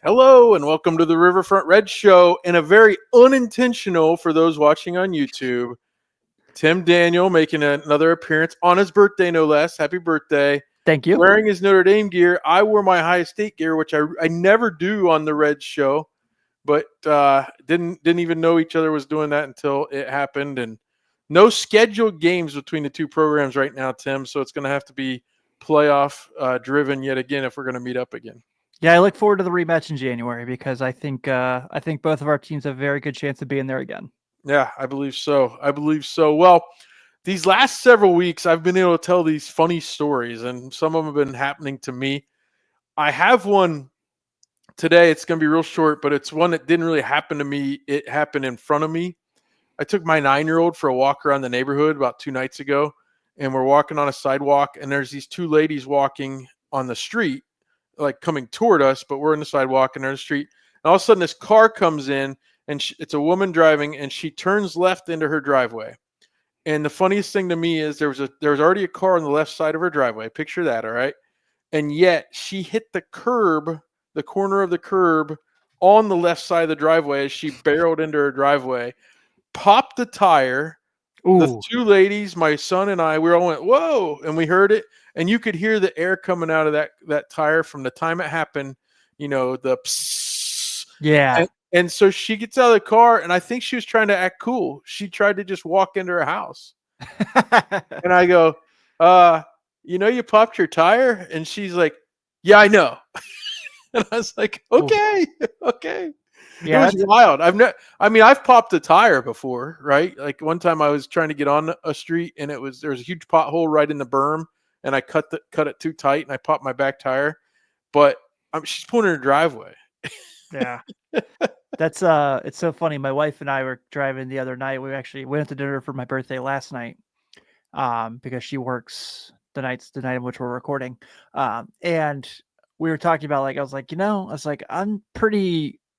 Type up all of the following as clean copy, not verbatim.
Hello and welcome to the Riverfront Reds Show, and a very unintentional for those watching on YouTube. Tim Daniel making another appearance on his birthday, no less. Happy birthday. Thank you. Wearing his Notre Dame gear. I wore my Ohio State gear, which I never do on the Reds Show, but didn't even know each other was doing that until it happened. And no scheduled games between the two programs right now, Tim, so it's going to have to be playoff driven yet again if we're going to meet up again. Yeah, I look forward to the rematch in January because I think both of our teams have a very good chance of being there again. Yeah, I believe so. Well, these last several weeks, I've been able to tell these funny stories, and some of them have been happening to me. I have one today. It's going to be real short, but it's one that didn't really happen to me. It happened in front of me. I took my 9-year-old for a walk around the neighborhood about 2 nights ago, and we're walking on a sidewalk, and there's these two ladies walking on the street, like coming toward us, but we're in the sidewalk and they're in the street. And all of a sudden, this car comes in, and it's a woman driving, and she turns left into her driveway. And the funniest thing to me is there was already a car on the left side of her driveway. Picture that, all right? And yet she hit the curb, the corner of the curb on the left side of the driveway as she barreled into her driveway, popped the tire. Ooh. The two ladies, my son and I, we all went, whoa, and we heard it. And you could hear the air coming out of that tire from the time it happened, the psss. Yeah. And so she gets out of the car, and I think she was trying to act cool. She tried to just walk into her house. And I go, you popped your tire? And she's like, yeah, I know. And I was like, okay. Yeah, it was wild. I've popped a tire before, right? Like one time I was trying to get on a street, and there was a huge pothole right in the berm, and I cut it too tight, and I popped my back tire. But she's pulling in her driveway. Yeah. That's it's so funny. My wife and I were driving the other night. We actually went to dinner for my birthday last night, because she works the night in which we're recording. And we were talking about, like, I was like,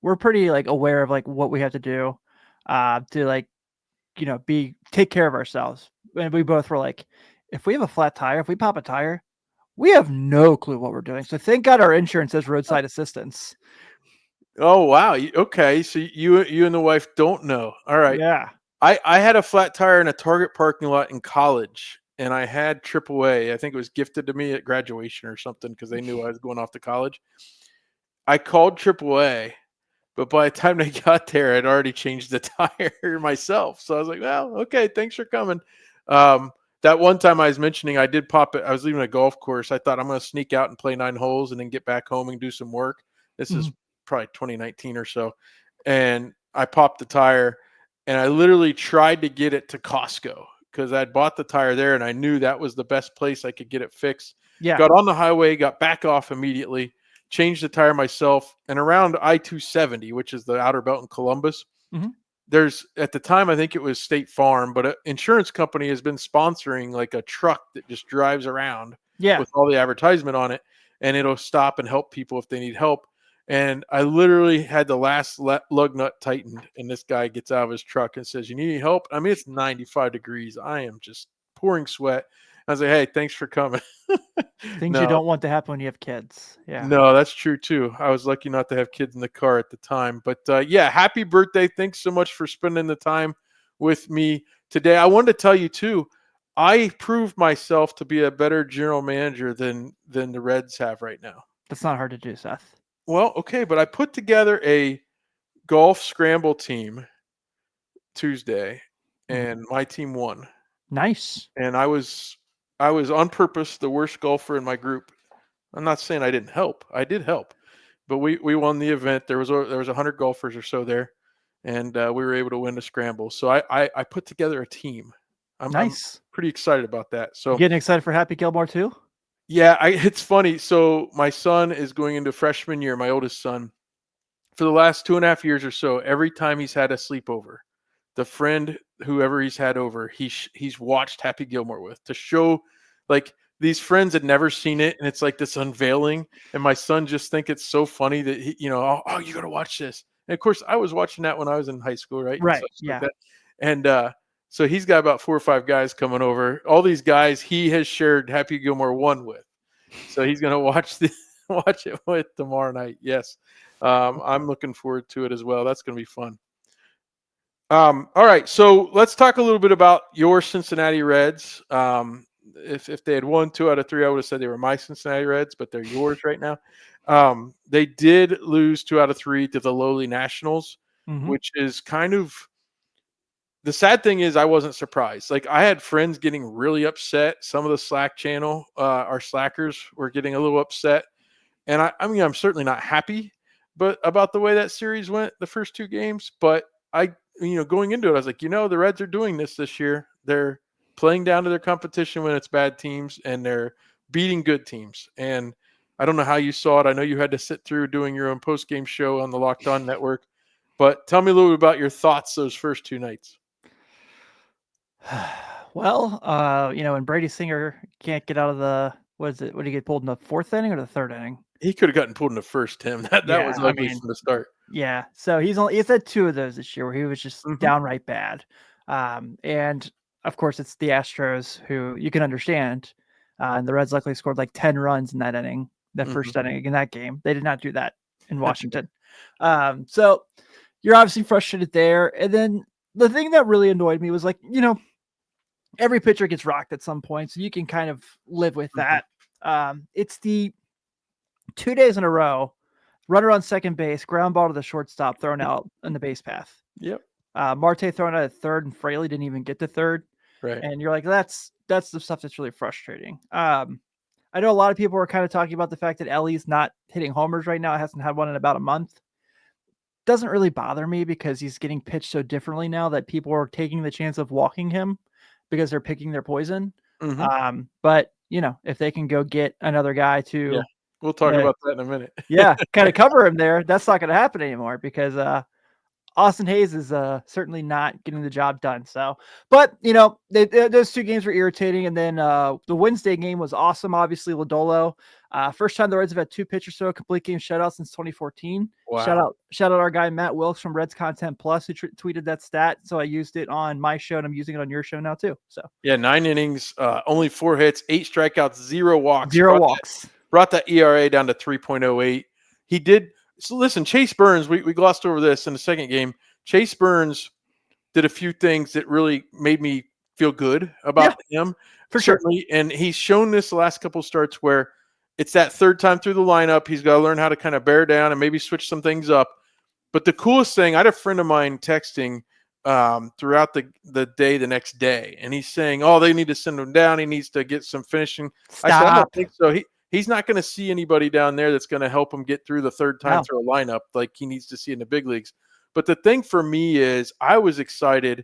we're pretty like aware of like what we have to do, to like, take care of ourselves. And we both were like, if we have a flat tire, if we pop a tire, we have no clue what we're doing. So thank God our insurance has roadside assistance. Oh, wow. Okay. So you and the wife don't know. All right. Yeah. I had a flat tire in a Target parking lot in college, and I had AAA. I think it was gifted to me at graduation or something because they knew I was going off to college. I called AAA, but by the time they got there, I'd already changed the tire myself. So I was like, well, okay, thanks for coming. That one time I was mentioning, I did pop it. I was leaving a golf course. I thought I'm going to sneak out and play 9 holes and then get back home and do some work. This is probably 2019 or so. And I popped the tire, and I literally tried to get it to Costco because I'd bought the tire there, and I knew that was the best place I could get it fixed. Yeah. Got on the highway, got back off immediately, changed the tire myself, and around I-270, which is the outer belt in Columbus, there's, at the time, I think it was State Farm, but an insurance company has been sponsoring like a truck that just drives around with all the advertisement on it, and it'll stop and help people if they need help. And I literally had the last lug nut tightened, and this guy gets out of his truck and says, you need any help? I mean, it's 95 degrees. I am just pouring sweat. I was like, hey, thanks for coming. Things you don't want to happen when you have kids. Yeah. No, that's true too. I was lucky not to have kids in the car at the time. But yeah, happy birthday. Thanks so much for spending the time with me today. I wanted to tell you too, I proved myself to be a better general manager than the Reds have right now. That's not hard to do, Seth. Well, okay, but I put together a golf scramble team Tuesday, and my team won. Nice. And I was on purpose the worst golfer in my group. I'm not saying I didn't help. I did help, but we won the event. There was 100 golfers or so there, and we were able to win the scramble. So I put together a team. I'm pretty excited about that. So getting excited for Happy Gilmore too? Yeah, it's funny. So my son is going into freshman year, my oldest son. For the last 2.5 years or so, every time he's had a sleepover, the friend, whoever he's had over, he's watched Happy Gilmore with to show, like, these friends had never seen it, and it's like this unveiling. And my son just think it's so funny that he, you got to watch this. And of course, I was watching that when I was in high school, right? Right. Yeah. Like and so he's got about 4 or 5 guys coming over. All these guys he has shared Happy Gilmore 1 with. So he's going to watch it with tomorrow night. Yes. I'm looking forward to it as well. That's going to be fun. All right, so let's talk a little bit about your Cincinnati Reds. If they had won 2 out of 3, I would have said they were my Cincinnati Reds, but they're yours right now. They did lose 2 out of 3 to the lowly Nationals, which is kind of the sad thing is I wasn't surprised. Like I had friends getting really upset. Some of the Slack channel, our Slackers were getting a little upset. And I mean, I'm certainly not happy, but about the way that series went, the first 2 games. But going into it, I was like, the Reds are doing this year. They're playing down to their competition when it's bad teams, and they're beating good teams. And I don't know how you saw it. I know you had to sit through doing your own post-game show on the Locked On Network. But tell me a little bit about your thoughts those first 2 nights. Well, when Brady Singer can't get out of the what did he get pulled in the 4th inning or the 3rd inning? He could have gotten pulled in the first, Tim. That was ugly from the start. Yeah. So he's had 2 of those this year where he was just downright bad. And of course it's the Astros, who you can understand. And the Reds luckily scored like 10 runs in that inning, that first inning in that game. They did not do that in Washington. So you're obviously frustrated there. And then the thing that really annoyed me was every pitcher gets rocked at some point, so you can kind of live with that. It's the 2 days in a row, runner on second base, ground ball to the shortstop, thrown out in the base path. Yep. Marte thrown out at third, and Fraley didn't even get to third. Right. And you're like, that's the stuff that's really frustrating. I know a lot of people are kind of talking about the fact that Ellie's not hitting homers right now. It hasn't had one in about a month. Doesn't really bother me because he's getting pitched so differently now that people are taking the chance of walking him because they're picking their poison. But if they can go get another guy to, we'll talk about that in a minute. kind of cover him there. That's not going to happen anymore because Austin Hayes is certainly not getting the job done. So, but those 2 games were irritating, and then the Wednesday game was awesome. Obviously, Lodolo, first time the Reds have had 2 pitchers throw a complete game shutout since 2014. Wow. Shout out our guy Matt Wilkes from Reds Content Plus, who tweeted that stat. So I used it on my show, and I'm using it on your show now too. So 9 innings, only 4 hits, 8 strikeouts, 0 walks. 0 walks. Brought that ERA down to 3.08. He did. So listen, Chase Burns, we glossed over this in the second game. Chase Burns did a few things that really made me feel good about him. For certainly. Sure. And he's shown this the last couple starts where it's that third time through the lineup. He's got to learn how to kind of bear down and maybe switch some things up. But the coolest thing, I had a friend of mine texting throughout the day the next day, and he's saying, they need to send him down. He needs to get some finishing. Stop. I said, I don't think so. He's not going to see anybody down there that's going to help him get through the third time through a lineup like he needs to see in the big leagues. But the thing for me is I was excited,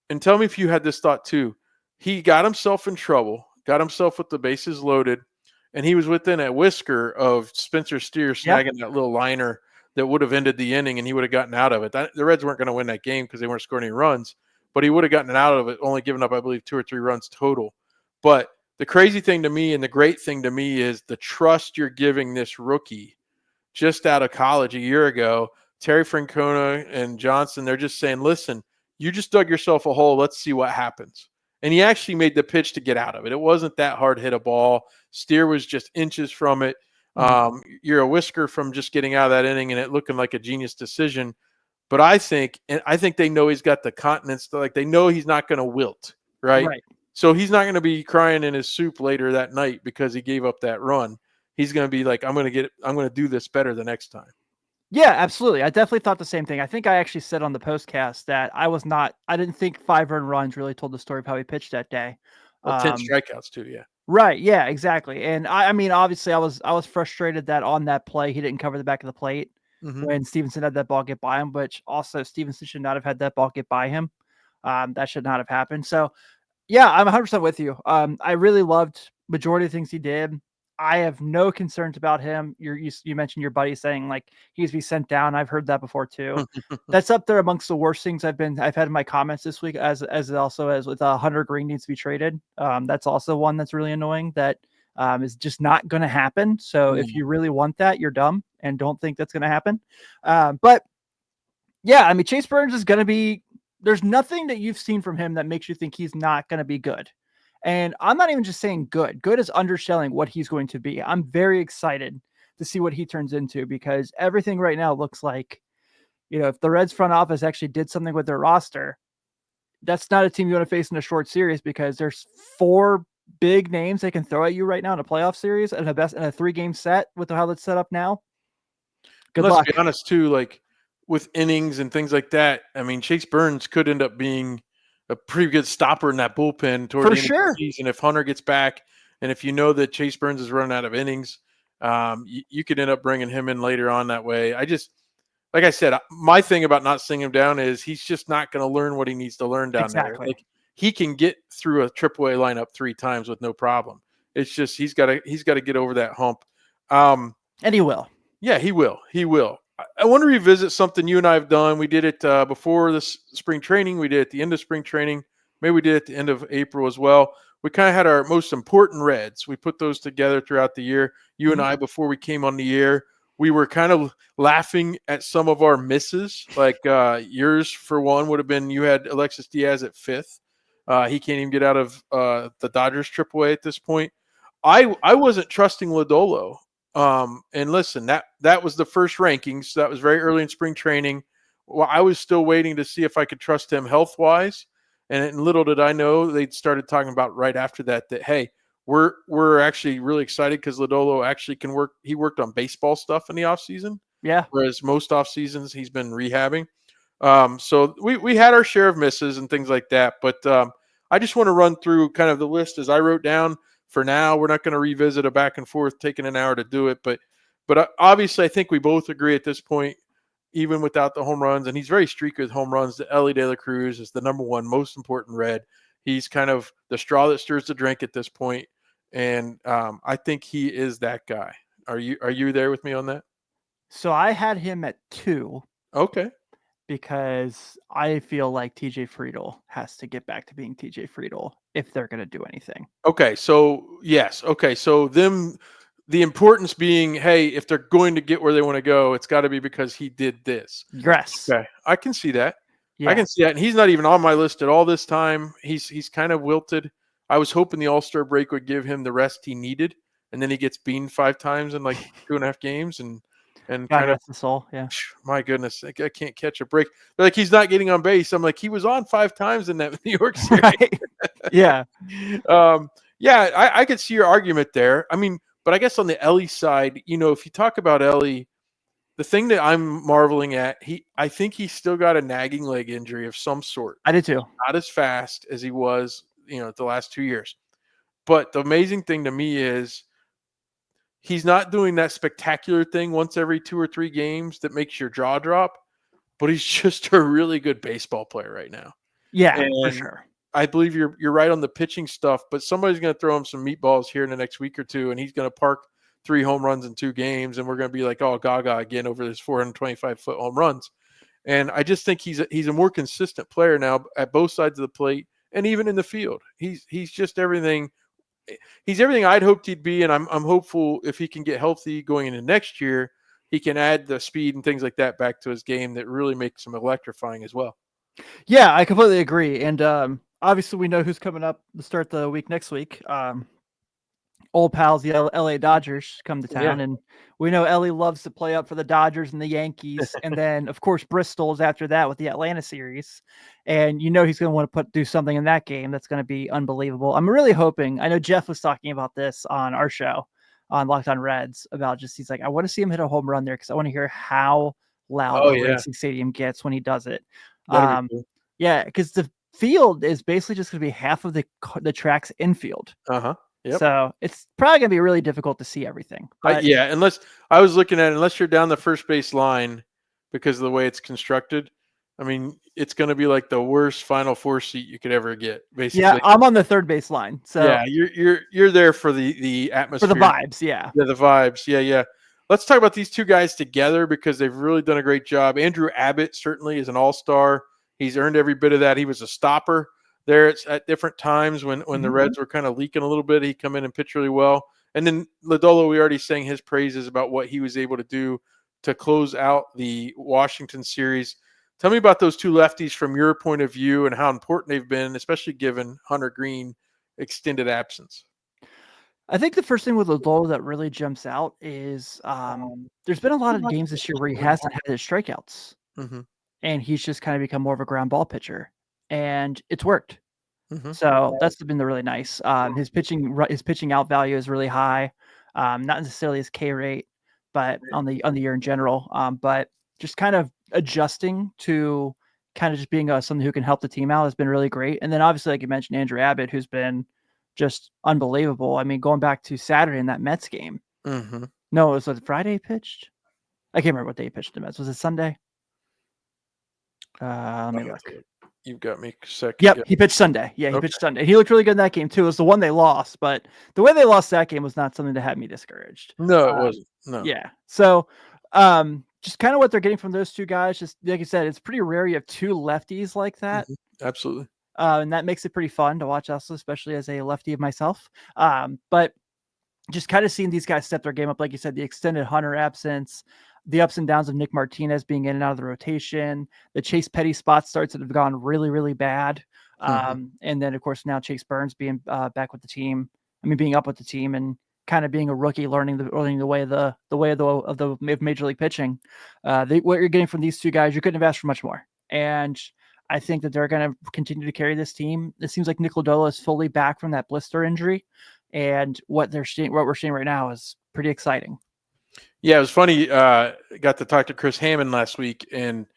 and tell me if you had this thought too. He got himself in trouble, got himself with the bases loaded, and he was within a whisker of Spencer Steer snagging that little liner that would have ended the inning, and he would have gotten out of it. The Reds weren't going to win that game because they weren't scoring any runs, but he would have gotten out of it, only giving up, I believe, 2 or 3 runs total. But the crazy thing to me and the great thing to me is the trust you're giving this rookie just out of college a year ago. Terry Francona and Johnson, they're just saying, listen, you just dug yourself a hole. Let's see what happens. And he actually made the pitch to get out of it. It wasn't that hard hit a ball. Steer was just inches from it. You're a whisker from just getting out of that inning and it looking like a genius decision. But I think they know he's got the continence. Like they know he's not going to wilt, right? So he's not going to be crying in his soup later that night because he gave up that run. He's going to be like, I'm going to do this better the next time. Yeah, absolutely. I definitely thought the same thing. I think I actually said on the postcast that I didn't think 5 earned runs really told the story of how he pitched that day. Well, 10 strikeouts too. Yeah. Right. Yeah, exactly. And I mean, obviously I was frustrated that on that play, he didn't cover the back of the plate when Stevenson had that ball get by him, which also Stevenson should not have had that ball get by him. That should not have happened. So yeah, I'm 100% with you. I really loved majority of the things he did. I have no concerns about him. You mentioned your buddy saying like he needs to be sent down. I've heard that before too. That's up there amongst the worst things I've had in my comments this week, as also as with Hunter Green needs to be traded. That's also one that's really annoying that is just not going to happen. So if you really want that, you're dumb and don't think that's going to happen. But yeah, I mean, Chase Burns is going to be, there's nothing that you've seen from him that makes you think he's not going to be good. And I'm not even just saying good. Good is underselling what he's going to be. I'm very excited to see what he turns into, because everything right now looks like, if the Reds front office actually did something with their roster, that's not a team you want to face in a short series, because there's 4 big names they can throw at you right now in a playoff series and a 3-game set with how that's set up now. Good luck. Let's be honest too, like with innings and things like that. I mean, Chase Burns could end up being a pretty good stopper in that bullpen toward the end of the season if Hunter gets back, and if you know that Chase Burns is running out of innings, you could end up bringing him in later on that way. Like I said, my thing about not singing him down is he's just not going to learn what he needs to learn down there. Like, he can get through a AAA lineup 3 times with no problem. It's just he's got to get over that hump. And he will. Yeah, he will. He will. I want to revisit something you and I have done. We did it before this spring training. We did it at the end of spring training. Maybe we did it at the end of April as well. We kind of had our most important Reds. We put those together throughout the year. You and I, before we came on the air, we were kind of laughing at some of our misses. Like yours, for one, would have been you had Alexis Diaz at 5th. He can't even get out of the Dodgers AAA at this point. I wasn't trusting Lodolo. And listen, that was the first rankings. So that was very early in spring training. Well, I was still waiting to see if I could trust him health-wise. And little did I know, they started talking about right after that, hey, we're actually really excited because Lodolo actually can work. He worked on baseball stuff in the offseason. Yeah. Whereas most off seasons he's been rehabbing. So we had our share of misses and things like that. But I just want to run through kind of the list as I wrote down. For now, we're not going to revisit a back and forth, taking an hour to do it. But obviously, I think we both agree at this point, even without the home runs, and he's very streaky with home runs, that Elly De La Cruz is the number 1 most important Red. He's kind of the straw that stirs the drink at this point, and I think he is that guy. Are you there with me on that? So I had him at 2. Okay. Because I feel like TJ Friedl has to get back to being TJ Friedl if they're going to do anything. Okay, so yes. Okay, so the importance being, hey, if they're going to get where they want to go, it's got to be because he did this. Yes. Okay, I can see that. Yeah. I can see that, and he's not even on my list at all this time. He's kind of wilted. I was hoping the All-Star break would give him the rest he needed, and then he gets beamed 5 times in like 2.5 games, and God kind of the soul. Yeah. My goodness, I can't catch a break. They're like, he's not getting on base. I'm like, he was on 5 times in that New York series. Right. Yeah. Yeah, I could see your argument there. I mean, but I guess on the Elly side, if you talk about Elly, the thing that I'm marveling at, I think he's still got a nagging leg injury of some sort. I did too. Not as fast as he was, the last 2 years. But the amazing thing to me is he's not doing that spectacular thing once every 2 or 3 games that makes your jaw drop, but he's just a really good baseball player right now. Yeah, for sure. I believe you're right on the pitching stuff, but somebody's going to throw him some meatballs here in the next week or 2, and he's going to park 3 home runs in 2 games, and we're going to be like, oh, gaga again over his 425-foot home runs. And I just think he's a more consistent player now at both sides of the plate and even in the field. He's just everything. He's everything I'd hoped he'd be, and I'm hopeful if he can get healthy going into next year, he can add the speed and things like that back to his game that really makes him electrifying as well. Yeah, I completely agree. And obviously we know who's coming up to start the week next week. Old pals, the LA Dodgers, come to town, and we know Elly loves to play up for the Dodgers and the Yankees, and then of course Bristol's after that with the Atlanta series, and he's going to want to do something in that game that's going to be unbelievable. I'm really hoping. I know Jeff was talking about this on our show on Locked On Reds about he's like, I want to see him hit a home run there because I want to hear how loud Racing Stadium gets when he does it. Cool. Yeah, because the field is basically just going to be half of the track's infield. Yep. So it's probably going to be really difficult to see everything. But unless I was looking at it, unless you're down the first base line because of the way it's constructed, I mean, it's going to be like the worst Final Four seat you could ever get. Basically, yeah, I'm on the third base line. So yeah, you're there for the atmosphere, for the vibes. Yeah, the vibes. Yeah. Let's talk about these 2 guys together because they've really done a great job. Andrew Abbott certainly is an all-star. He's earned every bit of that. He was a stopper there at different times when the Reds were kind of leaking a little bit. He'd come in and pitch really well. And then Lodolo, we already sang his praises about what he was able to do to close out the Washington series. Tell me about those 2 lefties from your point of view and how important they've been, especially given Hunter Green extended absence. I think the first thing with Lodolo that really jumps out is there's been a lot of games this year where he hasn't had his strikeouts, Mm-hmm. and he's just kind of become more of a ground ball pitcher, and it's worked. Mm-hmm. So that's been the really nice. His pitching out value is really high, not necessarily his K rate, but on the year in general. But just kind of adjusting to kind of just being something who can help the team out has been really great. And then obviously, like you mentioned, Andrew Abbott, who's been just unbelievable. I mean, going back to Saturday in that Mets game. Mm-hmm. No, was it Friday he pitched? I can't remember what day he pitched the Mets. Was it Sunday? Let me look. You've got me second. Yep, Yeah. he pitched Sunday. Yeah, he Okay. pitched Sunday. He looked really good in that game too. It was the one they lost, but the way they lost that game was not something that had me discouraged. No, it wasn't. No. Yeah. So, just kind of what they're getting from those two guys. Just like you said, it's pretty rare you have two lefties like that. Mm-hmm. Absolutely. And that makes it pretty fun to watch, also, especially as a lefty of myself. But just kind of seeing these guys step their game up, like you said, the extended Hunter absence, the ups and downs of Nick Martinez being in and out of the rotation, the Chase Petty spot starts that have gone really, really bad. And then, of course, now Chase Burns being back with the team. I mean, being up with the team and kind of being a rookie, learning the way of the major league pitching. What you're getting from these two guys, you couldn't have asked for much more. And I think that they're going to continue to carry this team. It seems like Nick Lodolo is fully back from that blister injury. And what we're seeing right now is pretty exciting. Yeah, it was funny. Got to talk to Chris Hammond last week, and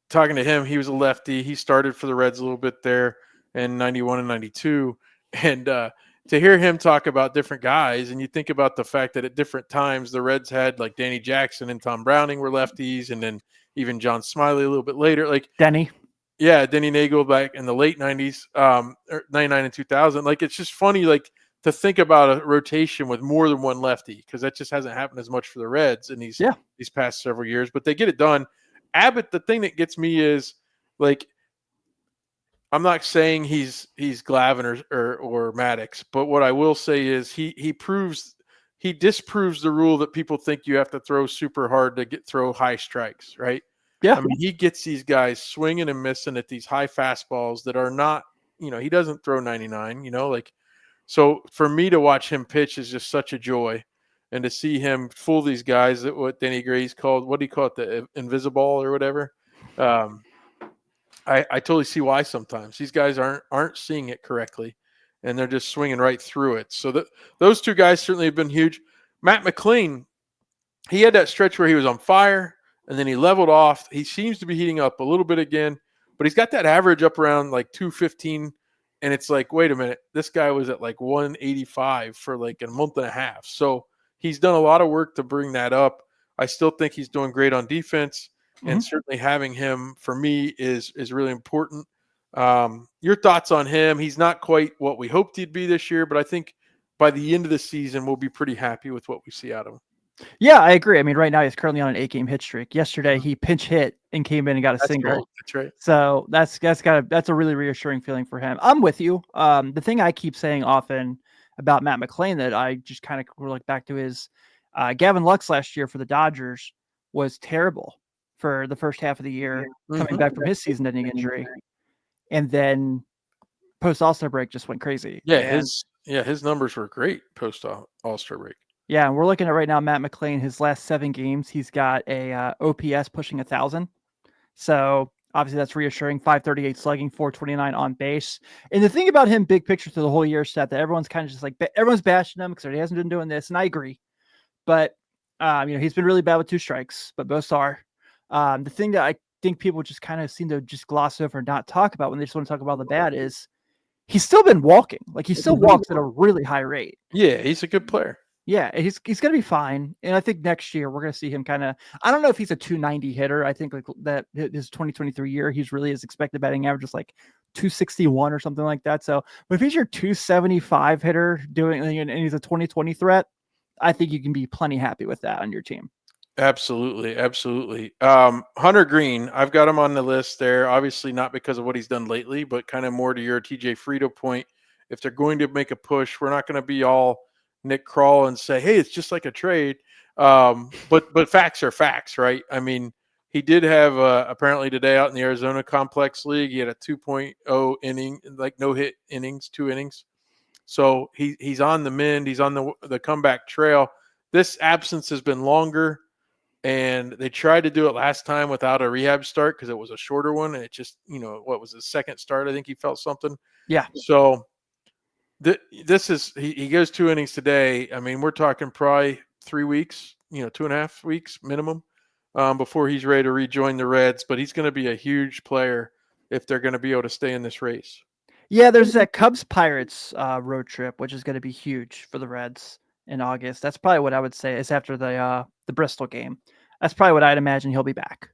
talking to him, he was a lefty. He started for the Reds a little bit there in 91 and 92. And to hear him talk about different guys, and you think about the fact that at different times the Reds had like Danny Jackson and Tom Browning were lefties, and then even John Smiley a little bit later. Like Denny. Yeah, Denny Nagel back in the late 90s, 99 and 2000. Like, it's just funny, like, to think about a rotation with more than one lefty, because that just hasn't happened as much for the Reds in these past several years. But they get it done. Abbott, the thing that gets me is, like, I'm not saying he's Glavine or Maddox, but what I will say is he disproves the rule that people think you have to throw super hard to throw high strikes, right? Yeah. I mean, he gets these guys swinging and missing at these high fastballs that are not, he doesn't throw 99, like, so for me to watch him pitch is just such a joy. And to see him fool these guys, that what Denny Gray's called, what do you call it, the invisible or whatever? I totally see why sometimes these guys aren't seeing it correctly, and they're just swinging right through it. So those two guys certainly have been huge. Matt McLean, he had that stretch where he was on fire, and then he leveled off. He seems to be heating up a little bit again, but he's got that average up around like 215, and it's like, wait a minute, this guy was at like 185 for like a month and a half. So he's done a lot of work to bring that up. I still think he's doing great on defense. And certainly having him for me is really important. Your thoughts on him? He's not quite what we hoped he'd be this year, but I think by the end of the season, we'll be pretty happy with what we see out of him. Yeah, I agree. I mean, right now he's currently on an 8-game hit streak. Yesterday he pinch hit and came in and got a single. Right. That's right. So that's a really reassuring feeling for him. I'm with you. The thing I keep saying often about Matt McLean that I just kind of look back to is Gavin Lux last year for the Dodgers was terrible for the first half of the year, coming back from his season-ending injury, and then post All-Star break just went crazy. Yeah, his numbers were great post All-Star break. Yeah, and we're looking at right now Matt McLean. His last 7 games, he's got a OPS pushing 1,000. So obviously that's reassuring. 538 slugging, 429 on base. And the thing about him, big picture through the whole year, is that everyone's kind of just like everyone's bashing him because he hasn't been doing this, and I agree. But he's been really bad with 2 strikes, but both are. The thing that I think people just kind of seem to just gloss over and not talk about when they just want to talk about the bad is he's still been walking. Like he still walks at a really high rate. Yeah, he's a good player. Yeah, he's going to be fine. And I think next year we're going to see him kind of, I don't know if he's a 290 hitter. I think like that his 2023 year, he's really his expected batting average is like 261 or something like that. So, but if he's your 275 hitter doing, and he's a 2020 threat, I think you can be plenty happy with that on your team. Absolutely. Hunter Green, I've got him on the list there. Obviously not because of what he's done lately, but kind of more to your TJ Frito point. If they're going to make a push, we're not going to be all Nick Kroll and say, hey, it's just like a trade. But facts are facts, right? I mean, he did have apparently today out in the Arizona Complex League, he had a 2.0 inning, like no hit innings, 2 innings. So he's on the mend. He's on the comeback trail. This absence has been longer, and they tried to do it last time without a rehab start because it was a shorter one, and it just, what was his second start? I think he felt something. Yeah. So this is he goes 2 innings today. I mean, we're talking probably 3 weeks, 2.5 weeks minimum, before he's ready to rejoin the Reds. But he's going to be a huge player if they're going to be able to stay in this race. Yeah, there's that Cubs Pirates road trip, which is going to be huge for the Reds in August. That's probably what I would say is after the Bristol game. That's probably what I'd imagine he'll be back,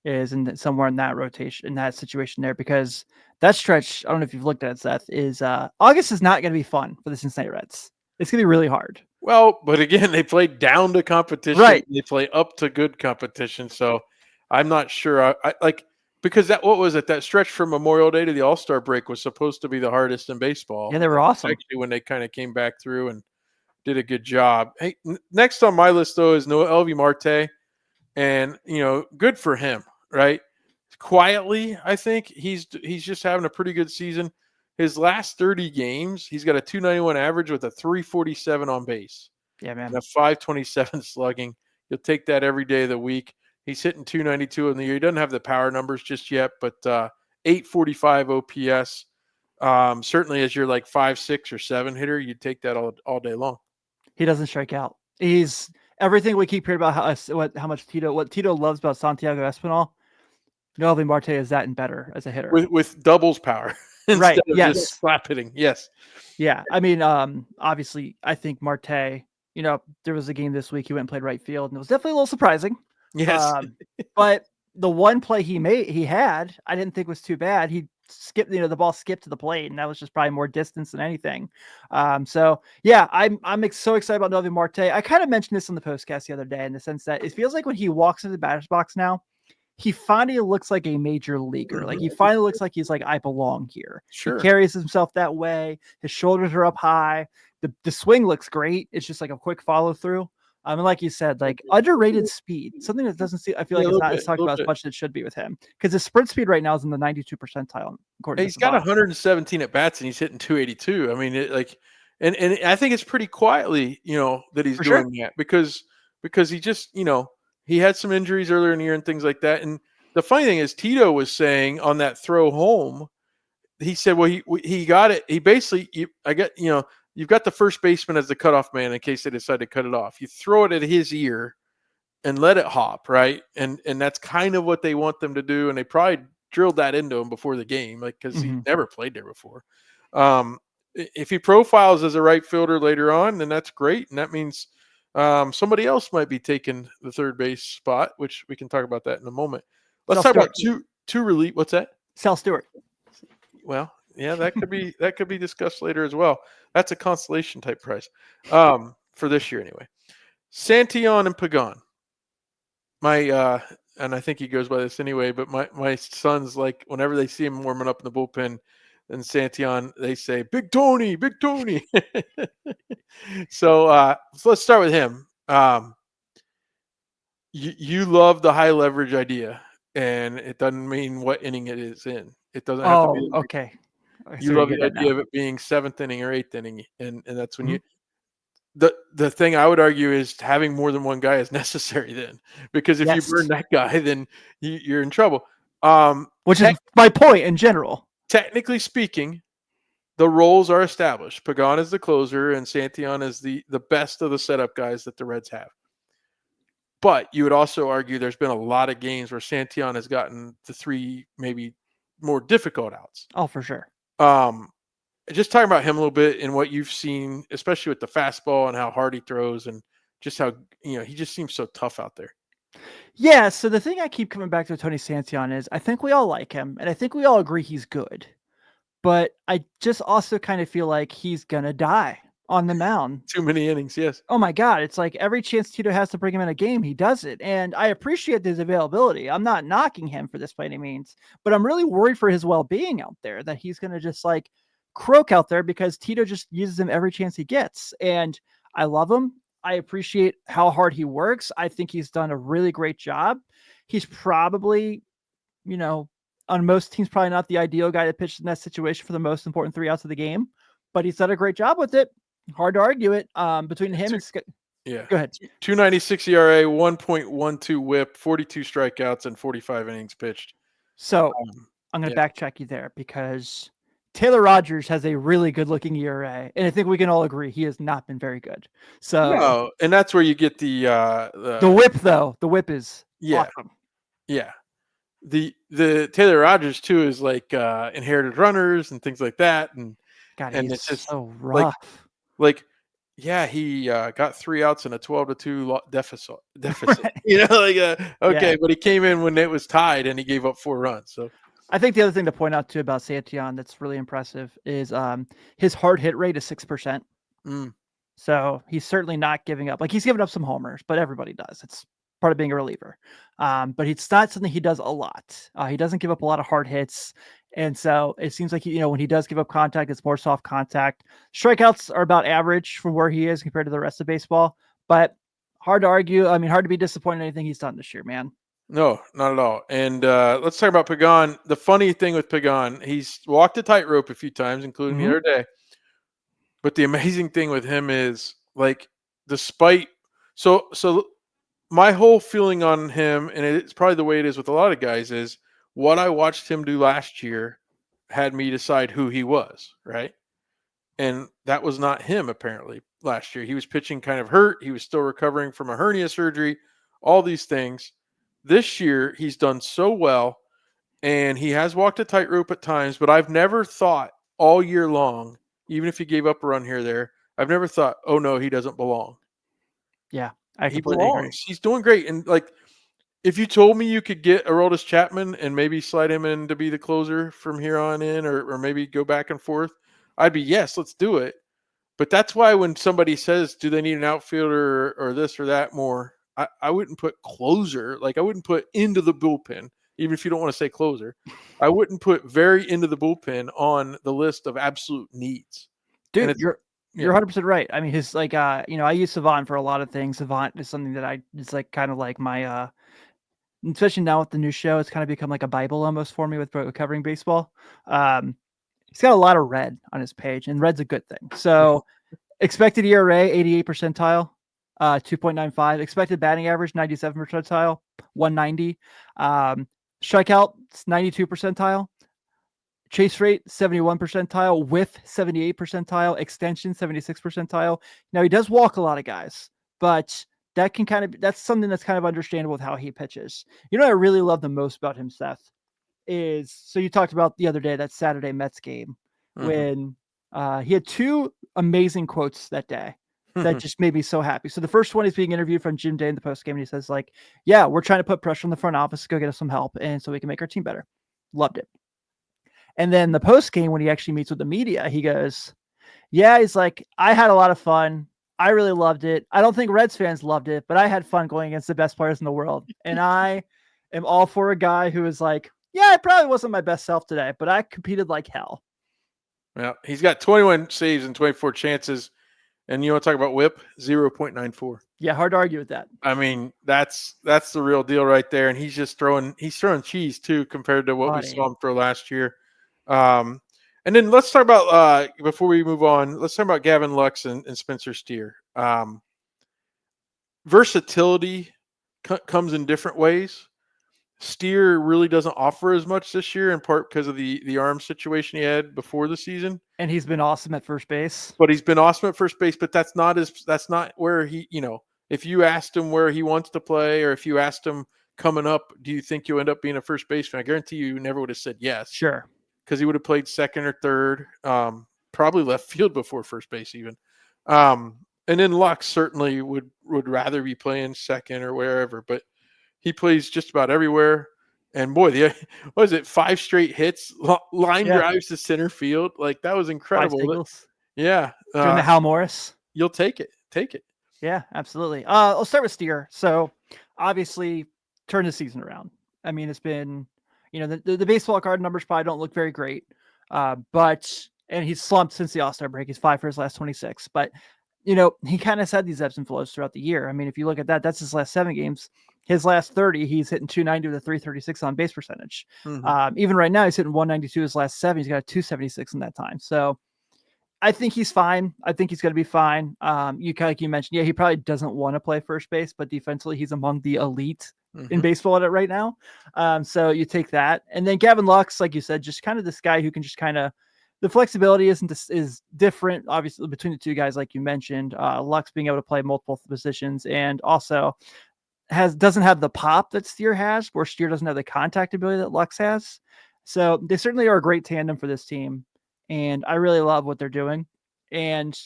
is somewhere in that rotation, in that situation there, because that stretch, I don't know if you've looked at it, Seth, is August is not going to be fun for the Cincinnati Reds. It's going to be really hard. Well, but again, they play down to competition. Right. They play up to good competition. So I'm not sure. I like, because what was it? That stretch from Memorial Day to the All-Star break was supposed to be the hardest in baseball. Yeah, they were awesome. Actually, when they kind of came back through and did a good job. Hey, next on my list, though, is Noelvi Marte. And, good for him, right? Quietly, I think he's just having a pretty good season. His last 30 games, he's got a 291 average with a 347 on base. Yeah, man. And a 527 slugging. You'll take that every day of the week. He's hitting 292 in the year. He doesn't have the power numbers just yet, but 845 OPS. Certainly as you're like 5, 6, or 7 hitter, you'd take that all day long. He doesn't strike out. He's everything we keep hearing about how much what Tito loves about Santiago Espinal. Noelvi Marte is that and better as a hitter with doubles power right? Instead of Yes, just slap hitting. Yes. Yeah. I mean, obviously, I think Marte. There was a game this week he went and played right field, and it was definitely a little surprising. Yes. But the one play he had, I didn't think was too bad. He skipped, the ball skipped to the plate, and that was just probably more distance than anything. So yeah, I'm so excited about Noelvi Marte. I kind of mentioned this on the postcast the other day in the sense that it feels like when he walks into the batter's box now, he finally looks like a major leaguer. Mm-hmm. Like he finally looks like he's like, I belong here. Sure. He carries himself that way. His shoulders are up high. The swing looks great. It's just like a quick follow through. And like you said, like underrated speed, something that doesn't see. I feel like it's not talked about as much as it should be with him, because his sprint speed right now is in the 92 percentile. He's got 117 at bats and he's hitting 282. I mean, and I think it's pretty quietly, that he's doing that because he just, he had some injuries earlier in the year and things like that. And the funny thing is, Tito was saying on that throw home, he said, well, he got it. He basically, you've got the first baseman as the cutoff man in case they decide to cut it off. You throw it at his ear and let it hop, right? And that's kind of what they want them to do. And they probably drilled that into him before the game, like, because he never played there before. If he profiles as a right fielder later on, then that's great. And that means somebody else might be taking the third base spot, which we can talk about that in a moment. Let's talk about two relief. What's that? Sal Stewart. Well, yeah, that could be discussed later as well. That's a consolation type prize for this year anyway. Santillan and Pagan. And I think he goes by this anyway, but my sons, like, whenever they see him warming up in the bullpen and Santillan, they say, Big Tony, Big Tony. So let's start with him. You love the high leverage idea, and it doesn't mean what inning it is in. It doesn't have to be. Okay. You love the idea of it being 7th inning or 8th inning, and that's when you. The thing I would argue is having more than one guy is necessary then, because if you burn that guy, then you're in trouble. Which is my point in general. Technically speaking, the roles are established. Pagan is the closer, and Santillan is the best of the setup guys that the Reds have. But you would also argue there's been a lot of games where Santillan has gotten the 3 maybe more difficult outs. Oh, for sure. Just talking about him a little bit and what you've seen, especially with the fastball and how hard he throws and just how, he just seems so tough out there. Yeah. So the thing I keep coming back to Tony Santillan is I think we all like him and I think we all agree he's good, but I just also kind of feel like he's going to die on the mound. Too many innings. Yes. Oh my God. It's like every chance Tito has to bring him in a game, he does it. And I appreciate his availability. I'm not knocking him for this by any means, but I'm really worried for his well-being out there, that he's going to just like croak out there because Tito just uses him every chance he gets. And I love him. I appreciate how hard he works. I think he's done a really great job. He's probably, on most teams, probably not the ideal guy to pitch in that situation for the most important 3 outs of the game. but he's done a great job with it. Hard to argue it. Between him and Yeah. Go ahead. 2.96 ERA, 1.12 WHIP, 42 strikeouts, and 45 innings pitched. So I'm going to backtrack you there because Taylor Rogers has a really good looking ERA, and I think we can all agree he has not been very good. So no, and that's where you get the WHIP though. The WHIP is awesome. Yeah. The Taylor Rogers too is like inherited runners and things like that, and it's just so rough. Yeah, he got 3 outs in a 12-2 deficit. Okay, but he came in when it was tied and he gave up 4 runs. So I think the other thing to point out too about Santillan that's really impressive is his hard hit rate is 6%. So he's certainly not giving up. Like he's giving up some homers, but everybody does. It's part of being a reliever. But it's not something he does a lot. He doesn't give up a lot of hard hits. And so it seems like, when he does give up contact, it's more soft contact. Strikeouts are about average from where he is compared to the rest of baseball, but hard to argue. I mean, hard to be disappointed in anything he's done this year, man. No, not at all. And let's talk about Pagan. The funny thing with Pagan, he's walked a tightrope a few times, including the other day. But the amazing thing with him is like, despite so my whole feeling on him, and it's probably the way it is with a lot of guys, is what I watched him do last year had me decide who he was, right? And that was not him, apparently, last year. He was pitching kind of hurt. He was still recovering from a hernia surgery, all these things. This year, he's done so well, and he has walked a tightrope at times, but I've never thought all year long, even if he gave up a run here or there, I've never thought, oh, no, he doesn't belong. Yeah, I he completely belongs. Agree. He's doing great. And, like, if you told me you could get Aroldis Chapman and maybe slide him in to be the closer from here on in, or maybe go back and forth, I'd be, yes, let's do it. But that's why when somebody says, do they need an outfielder or this or that more, I wouldn't put closer. Like, I wouldn't put into the bullpen, even if you don't want to say closer. I wouldn't put very into the bullpen on the list of absolute needs. Dude, you're 100% right. I mean, his like, I use Savant for a lot of things. Savant is something that it's like kind of like my, especially now with the new show, it's kind of become like a Bible almost for me with covering baseball. He's got a lot of red on his page, and red's a good thing. So expected ERA, 88 percentile, 2.95. Expected batting average, 97 percentile, 190. Strikeout, 92 percentile. Chase rate, 71 percentile. Whiff, 78 percentile. Extension, 76 percentile. Now, he does walk a lot of guys, but that's something that's kind of understandable with how he pitches. You know what I really love the most about him, Seth, is, so you talked about the other day, that Saturday Mets game, when he had 2 amazing quotes that day that just made me so happy. So the first one is being interviewed from Jim Day in the post game, and he says, like, yeah, we're trying to put pressure on the front office to go get us some help, and so we can make our team better. Loved it. And then the post game, when he actually meets with the media, he goes, yeah, he's like, I had a lot of fun. I really loved it. I don't think Reds fans loved it, but I had fun going against the best players in the world. And I am all for a guy who is like, yeah, I probably wasn't my best self today, but I competed like hell. Well, he's got 21 saves and 24 chances. And you want to talk about whip? 0.94. Yeah, hard to argue with that. I mean, that's the real deal right there. And he's throwing cheese too, compared to what we saw him throw last year. And then let's talk about, before we move on, let's talk about Gavin Lux and Spencer Steer. Versatility comes in different ways. Steer really doesn't offer as much this year, in part because of the arm situation he had before the season. And he's been awesome at first base. But that's not where he, if you asked him where he wants to play, or if you asked him coming up, do you think you'll end up being a first baseman? I guarantee you never would have said yes. Sure. Because he would have played second or third, probably left field before first base even. And then Lux certainly would rather be playing second or wherever, but he plays just about everywhere. And boy, what is it? 5 straight hits, line drives to center field. Like, that was incredible. 5 singles. Yeah. Doing the Hal Morris. You'll take it. Take it. Yeah, absolutely. I'll start with Steer. So obviously turn the season around. I mean, it's been, the baseball card numbers probably don't look very great. And he's slumped since the All-Star break. He's 5 for his last 26. But, he kind of had these ebbs and flows throughout the year. I mean, if you look at that, that's his last 7 games. His last 30, he's hitting 290 with a 336 on base percentage. Even right now, he's hitting 192 his last 7. He's got a 276 in that time. So I think he's fine. I think he's going to be fine. Like you mentioned, he probably doesn't want to play first base, but defensively, he's among the elite in baseball at it right now. So you take that, and then Gavin Lux, like you said, just kind of this guy who can just kind of the flexibility is different, obviously, between the two guys, like you mentioned. Lux being able to play multiple positions, and also doesn't have the pop that Steer has, where Steer doesn't have the contact ability that Lux has. So they certainly are a great tandem for this team, and I really love what they're doing. And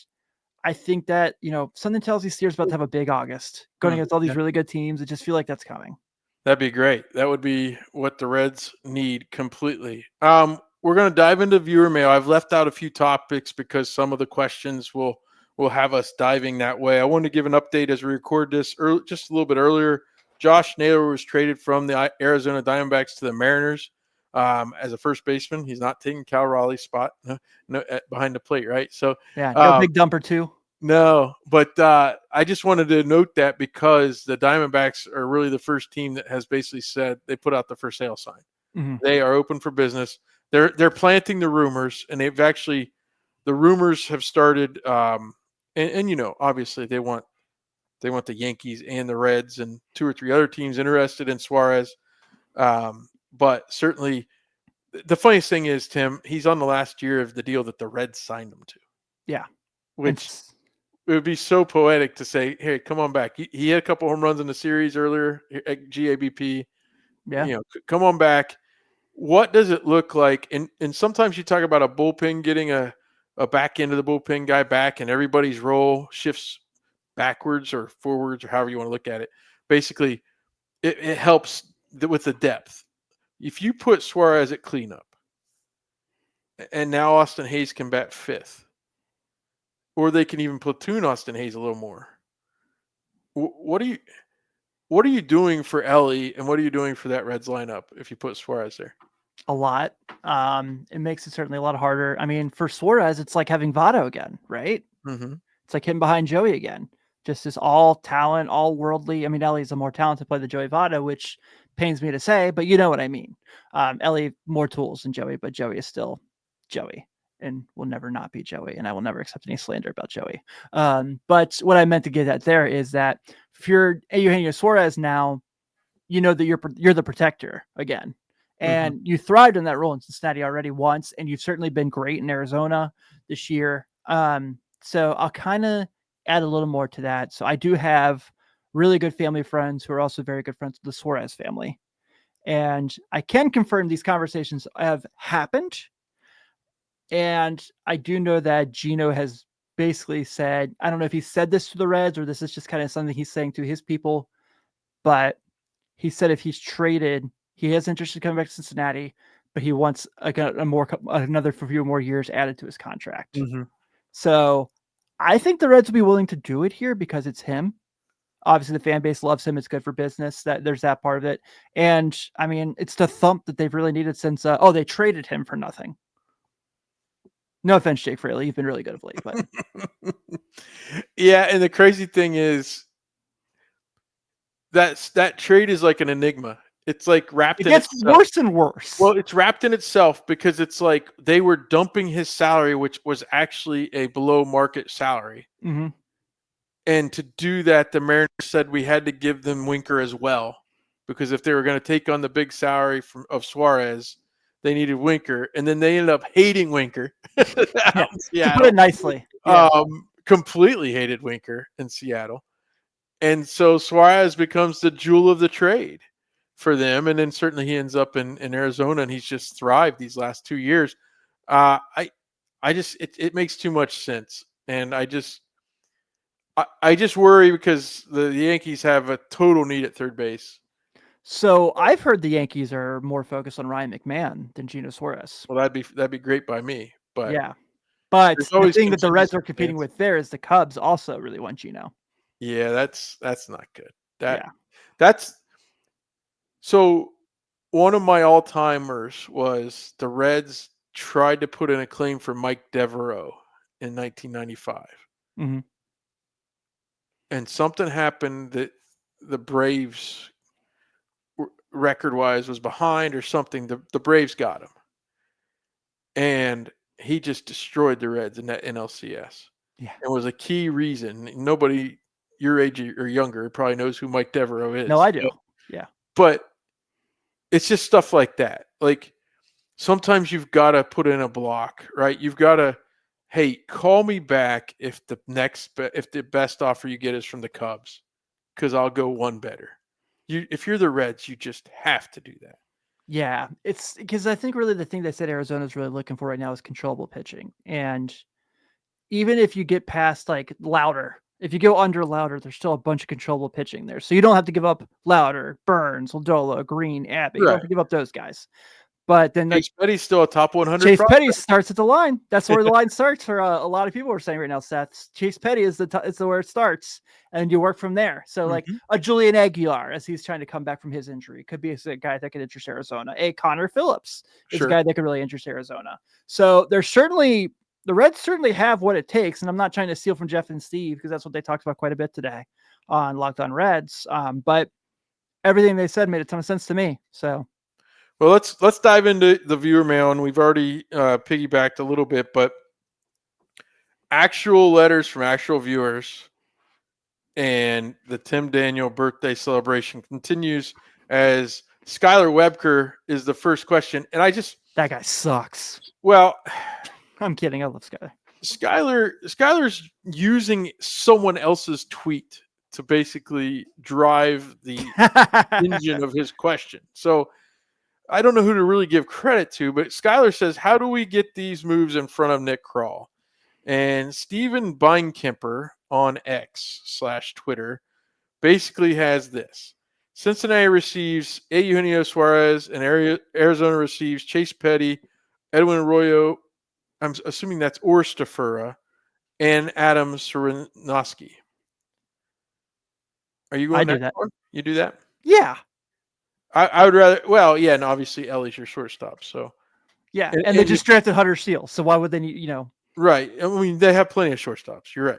I think that, something tells me Steer's about to have a big August going against all these really good teams. I just feel like that's coming. That'd be great. That would be what the Reds need completely. We're going to dive into viewer mail. I've left out a few topics because some of the questions will have us diving that way. I wanted to give an update as we record this just a little bit earlier. Josh Naylor was traded from the Arizona Diamondbacks to the Mariners as a first baseman. He's not taking Cal Raleigh's spot behind the plate, right? So no big dumper too. No, but I just wanted to note that because the Diamondbacks are really the first team that has basically said they put out the for sale sign. Mm-hmm. They are open for business. They're planting the rumors, and the rumors have started. And obviously they want the Yankees and the Reds and 2 or 3 other teams interested in Suarez. But certainly, the funniest thing is, Tim, he's on the last year of the deal that the Reds signed him to. Yeah, which. It would be so poetic to say, "Hey, come on back." He had a couple home runs in the series earlier at GABP. Yeah, come on back. What does it look like? And sometimes you talk about a bullpen getting a back end of the bullpen guy back, and everybody's role shifts backwards or forwards or however you want to look at it. Basically, it helps with the depth. If you put Suarez at cleanup, and now Austin Hayes can bat fifth. Or they can even platoon Austin Hayes a little more. What are you doing for Ellie, and what are you doing for that Reds lineup if you put Suarez there? A lot. It makes it certainly a lot harder. I mean, for Suarez, it's like having Votto again, right? Mm-hmm. It's like him behind Joey again. Just this all talent, all worldly. I mean, Ellie's a more talented player than Joey Votto, which pains me to say, but you know what I mean. Ellie more tools than Joey, but Joey is still Joey and will never not be Joey, and I will never accept any slander about Joey. But what I meant to get at there is that if you're Eugenio Suarez now, you know that you're the protector again, and you thrived in that role in Cincinnati already once, and you've certainly been great in Arizona this year. So I'll kind of add a little more to that. So I do have really good family friends who are also very good friends with the Suarez family, and I can confirm these conversations have happened. And I do know that Gino has basically said, I don't know if he said this to the Reds or this is just kind of something he's saying to his people, but he said if he's traded, he has interest in coming back to Cincinnati, but he wants another few more years added to his contract. Mm-hmm. So I think the Reds will be willing to do it here because it's him. Obviously, the fan base loves him. It's good for business. There's that part of it. And I mean, it's the thump that they've really needed since, they traded him for nothing. No offense, Jake Fraley. You've been really good of late, but yeah. And the crazy thing is that trade is like an enigma. It's like wrapped in itself. It gets worse and worse. Well, it's wrapped in itself because it's like they were dumping his salary, which was actually a below market salary. Mm-hmm. And to do that, the Mariners said we had to give them Winker as well, because if they were going to take on the big salary of Suarez, they needed Winker, and then they ended up hating Winker. To put it nicely, completely hated Winker in Seattle, and so Suarez becomes the jewel of the trade for them, and then certainly he ends up in Arizona, and he's just thrived these last 2 years. It makes too much sense, and I just worry because the Yankees have a total need at third base. So I've heard the Yankees are more focused on Ryan McMahon than Gino Suarez. Well, that'd be great by me, but but the thing that the Reds are competing with there is the Cubs also really want Gino. Yeah, that's not good. That's so. One of my all-timers was the Reds tried to put in a claim for Mike Devereaux in 1995. Mm-hmm. And something happened that the Braves, record-wise, was behind or something. The Braves got him. And he just destroyed the Reds in that NLCS. Yeah. And was a key reason. Nobody your age or younger probably knows who Mike Devereaux is. No, I do. Yeah. But it's just stuff like that. Like sometimes you've got to put in a block, right? You've got to, hey, call me back if the best offer you get is from the Cubs, because I'll go one better. If you're the Reds, you just have to do that. Yeah, it's because I think really the thing they said Arizona's really looking for right now is controllable pitching. And even if you get past like Louder, if you go under Louder, there's still a bunch of controllable pitching there. So you don't have to give up Louder, Burns, Ldola, Green, Abbott. You don't have to give up those guys. But then Chase Petty's still a top 100 Chase prospect. Petty starts at the line. That's where the line starts for a lot of people are saying right now, Seth. Chase Petty is where it starts, and you work from there. So like a Julian Aguilar, as he's trying to come back from his injury, could be a guy that could interest Arizona. A Connor Phillips is a guy that could really interest Arizona. So there's certainly the Reds certainly have what it takes, and I'm not trying to steal from Jeff and Steve because that's what they talked about quite a bit today on Locked On Reds. But everything they said made a ton of sense to me. So. Well, let's dive into the viewer mail, and we've already piggybacked a little bit, but actual letters from actual viewers, and the Tim Daniel birthday celebration continues as Skylar Webker is the first question, and that guy sucks. Well, I'm kidding. I love Skylar. Skylar's using someone else's tweet to basically drive the engine of his question. So I don't know who to really give credit to, but Skylar says, how do we get these moves in front of Nick Krall? And Steven Beinkemper on X/Twitter basically has this. Cincinnati receives Eugenio Suarez, and Arizona receives Chase Petty, Edwin Arroyo, I'm assuming that's Orstafura, and Adam Serenowski. Are you going to do that? One? You do that? Yeah. I would rather, well, yeah, and obviously Ellie's your shortstop, so. Yeah, and they just drafted Hunter Steele, so why would they need, Right. I mean, they have plenty of shortstops. You're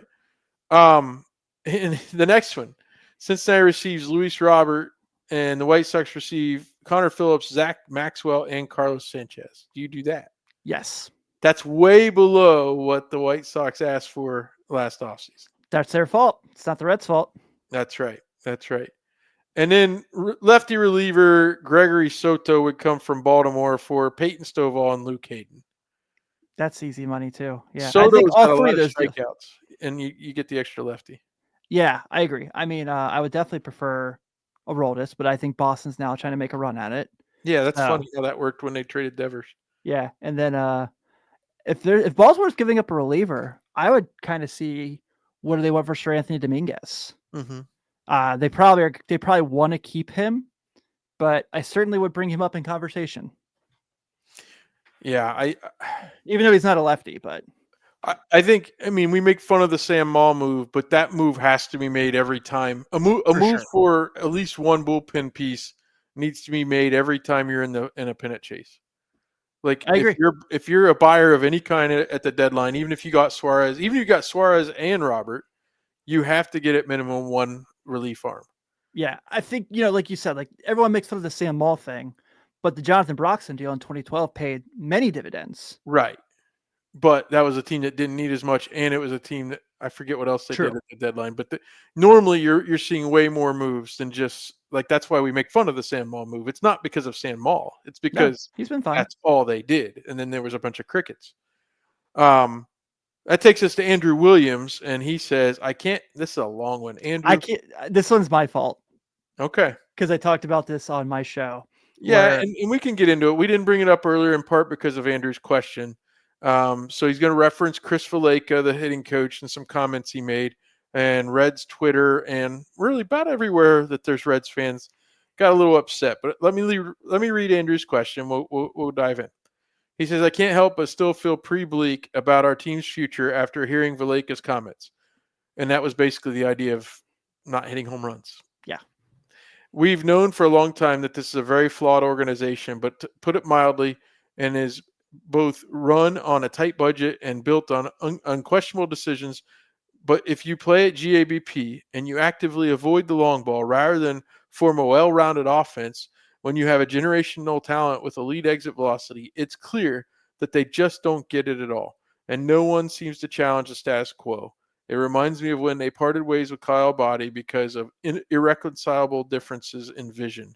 right. And the next one, Cincinnati receives Luis Robert, and the White Sox receive Connor Phillips, Zach Maxwell, and Carlos Sanchez. Do you do that? Yes. That's way below what the White Sox asked for last offseason. That's their fault. It's not the Reds' fault. That's right. And then lefty reliever Gregory Soto would come from Baltimore for Peyton Stovall and Luke Hayden. That's easy money too. Yeah, Soto's I think all three of those strikeouts, and you get the extra lefty. Yeah, I agree. I mean, I would definitely prefer Aroldis, but I think Boston's now trying to make a run at it. Yeah, that's funny how that worked when they traded Devers. Yeah, and then if Baltimore's giving up a reliever, I would kind of see what do they want for Sir Anthony Dominguez. Mm-hmm. They probably want to keep him, but I certainly would bring him up in conversation. Yeah, even though he's not a lefty, but I think, I mean, we make fun of the Sam Maul move, but that move has to be made every time. A move for at least one bullpen piece needs to be made every time you're in a pennant chase. Like I agree. If you're a buyer of any kind at the deadline, even if you got Suarez and Robert, you have to get at minimum one relief arm. Yeah, I think, like you said, like everyone makes fun of the Sam Maul thing, but the Jonathan Broxton deal in 2012 paid many dividends. Right. But that was a team that didn't need as much, and it was a team that I forget what else they did at the deadline. But normally you're seeing way more moves than just like that's why we make fun of the Sam Maul move. It's not because of Sam Maul. It's because he's been fine. That's all they did, and then there was a bunch of crickets. That takes us to Andrew Williams, and he says, "I can't." This is a long one, Andrew. I can't. This one's my fault. Okay. Because I talked about this on my show. Yeah, and we can get into it. We didn't bring it up earlier in part because of Andrew's question. So he's going to reference Chris Valleca, the hitting coach, and some comments he made, and Reds Twitter, and really about everywhere that there's Reds fans got a little upset. But let me read Andrew's question. We'll dive in. He says, "I can't help but still feel pretty bleak about our team's future after hearing Valleca's comments," and that was basically the idea of not hitting home runs. Yeah. We've known for a long time that this is a very flawed organization, but to put it mildly, and is both run on a tight budget and built on unquestionable decisions. But if you play at GABP and you actively avoid the long ball rather than form a well-rounded offense, when you have a generational talent with elite exit velocity, it's clear that they just don't get it at all, and no one seems to challenge the status quo. It reminds me of when they parted ways with Kyle Boddy because of irreconcilable differences in vision.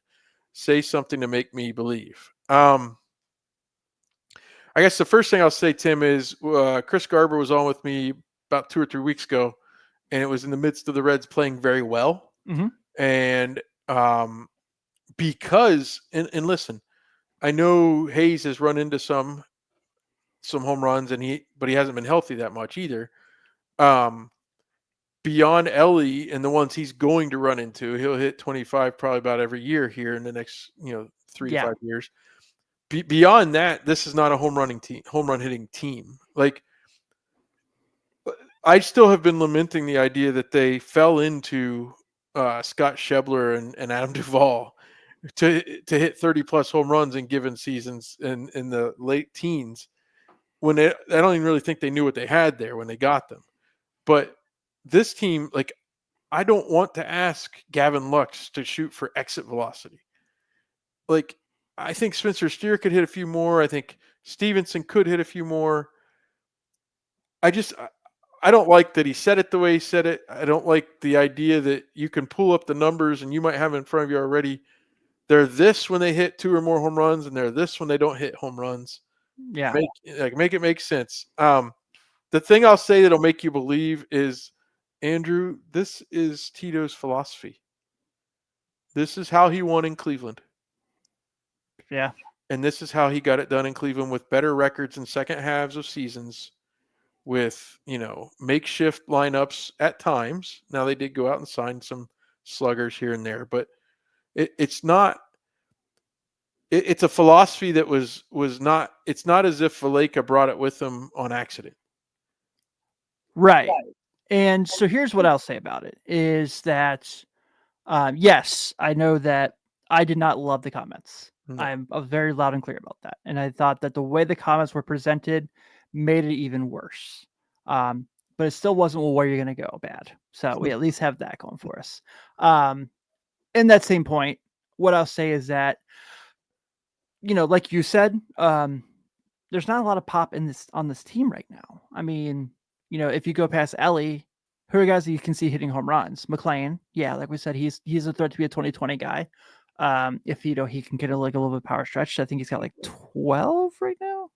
Say something to make me believe. I guess the first thing I'll say, Tim, is Chris Garber was on with me about 2 or 3 weeks ago, and it was in the midst of the Reds playing very well. Mm-hmm. And because, and listen, I know Hayes has run into some home runs, but he hasn't been healthy that much either. Beyond Ellie and the ones he's going to run into, he'll hit 25 probably about every year here in the next 3 to 5 years. Beyond that, this is not a home run hitting team. Like, I still have been lamenting the idea that they fell into Scott Schebler and Adam Duvall to hit 30 plus home runs in given seasons in the late teens, when I don't even really think they knew what they had there when they got them. But this team, like, I don't want to ask Gavin Lux to shoot for exit velocity. Like, I think Spencer Steer could hit a few more. I think Stevenson could hit a few more. I don't like that he said it the way he said it. I don't like the idea that you can pull up the numbers and you might have in front of you already. They're this when they hit 2 or more home runs, and they're this when they don't hit home runs. Yeah. Make it make sense. The thing I'll say that'll make you believe is, Andrew, this is Tito's philosophy. This is how he won in Cleveland. Yeah. And this is how he got it done in Cleveland, with better records in second halves of seasons, with, makeshift lineups at times. Now, they did go out and sign some sluggers here and there, but it's not. It's a philosophy that was not. It's not as if Valleca brought it with him on accident. Right. And so here's what I'll say about it is that, yes, I know that I did not love the comments. No. I was very loud and clear about that. And I thought that the way the comments were presented made it even worse. But it still wasn't, well, where you're going to go bad. So we at least have that going for us. In that same point, what I'll say is that, like you said, there's not a lot of pop on this team right now. I mean, if you go past Ellie, who are guys that you can see hitting home runs? McLean, yeah, like we said, he's a threat to be a 2020 guy. If he can get a little bit of power stretch, I think he's got like 12 right now.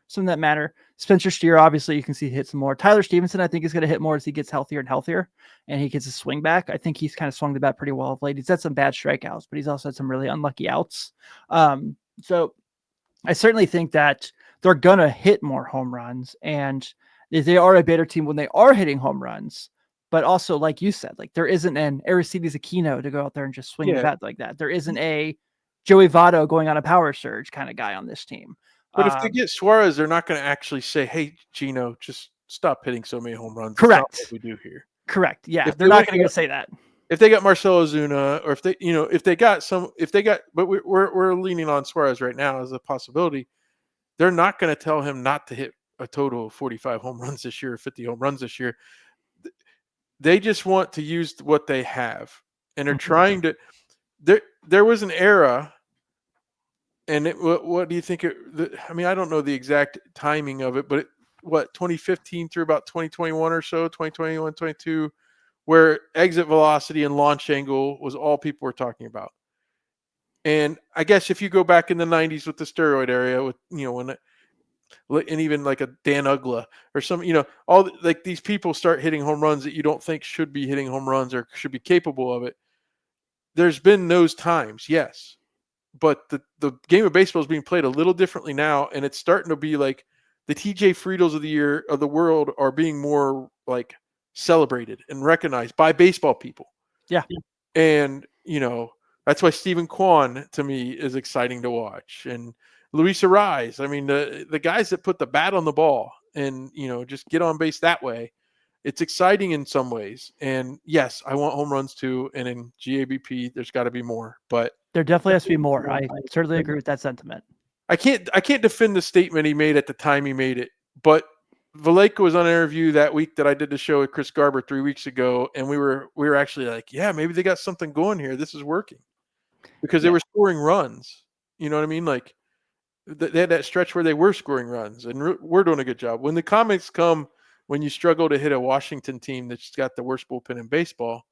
Something that matter. Spencer Steer, obviously, you can see hit some more. Tyler Stevenson, I think, is going to hit more as he gets healthier and healthier, and he gets his swing back. I think he's kind of swung the bat pretty well of late. He's had some bad strikeouts, but he's also had some really unlucky outs. So I certainly think that they're going to hit more home runs, and they are a better team when they are hitting home runs. But also, like you said, like, there isn't an Aristides Aquino to go out there and just swing the bat like that. There isn't a Joey Votto going on a power surge kind of guy on this team. But if they get Suarez, they're not going to actually say, "Hey, Gino, just stop hitting so many home runs." Correct. That's not what we do here. Correct. Yeah, they're not going to say that. If they got Marcell Ozuna, or but we're leaning on Suarez right now as a possibility. They're not going to tell him not to hit a total of 45 home runs this year, or 50 home runs this year. They just want to use what they have, and they're trying to. There was an era. And what do you think? I mean, I don't know the exact timing of it, but 2015 through about 2021 or so, 2021, 22, where exit velocity and launch angle was all people were talking about. And I guess if you go back in the 90s with the steroid area, with and even like a Dan Ugla or some, all like these people start hitting home runs that you don't think should be hitting home runs or should be capable of it. There's been those times, yes. But the game of baseball is being played a little differently now, and it's starting to be like the TJ Friedels of the world are being more like celebrated and recognized by baseball people. Yeah. And, that's why Stephen Kwan to me is exciting to watch. And Luis Ariz, I mean, the guys that put the bat on the ball and, just get on base that way. It's exciting in some ways. And yes, I want home runs too. And in GABP, there's got to be more, but there definitely has to be more. I certainly agree with that sentiment. I can't defend the statement he made at the time he made it, but Valleca was on an interview that week that I did the show with Chris Garber 3 weeks ago, and we were actually like, yeah, maybe they got something going here. This is working because they were scoring runs. You know what I mean? Like, They had that stretch where they were scoring runs, and we're doing a good job. When the comments come, when you struggle to hit a Washington team that's got the worst bullpen in baseball,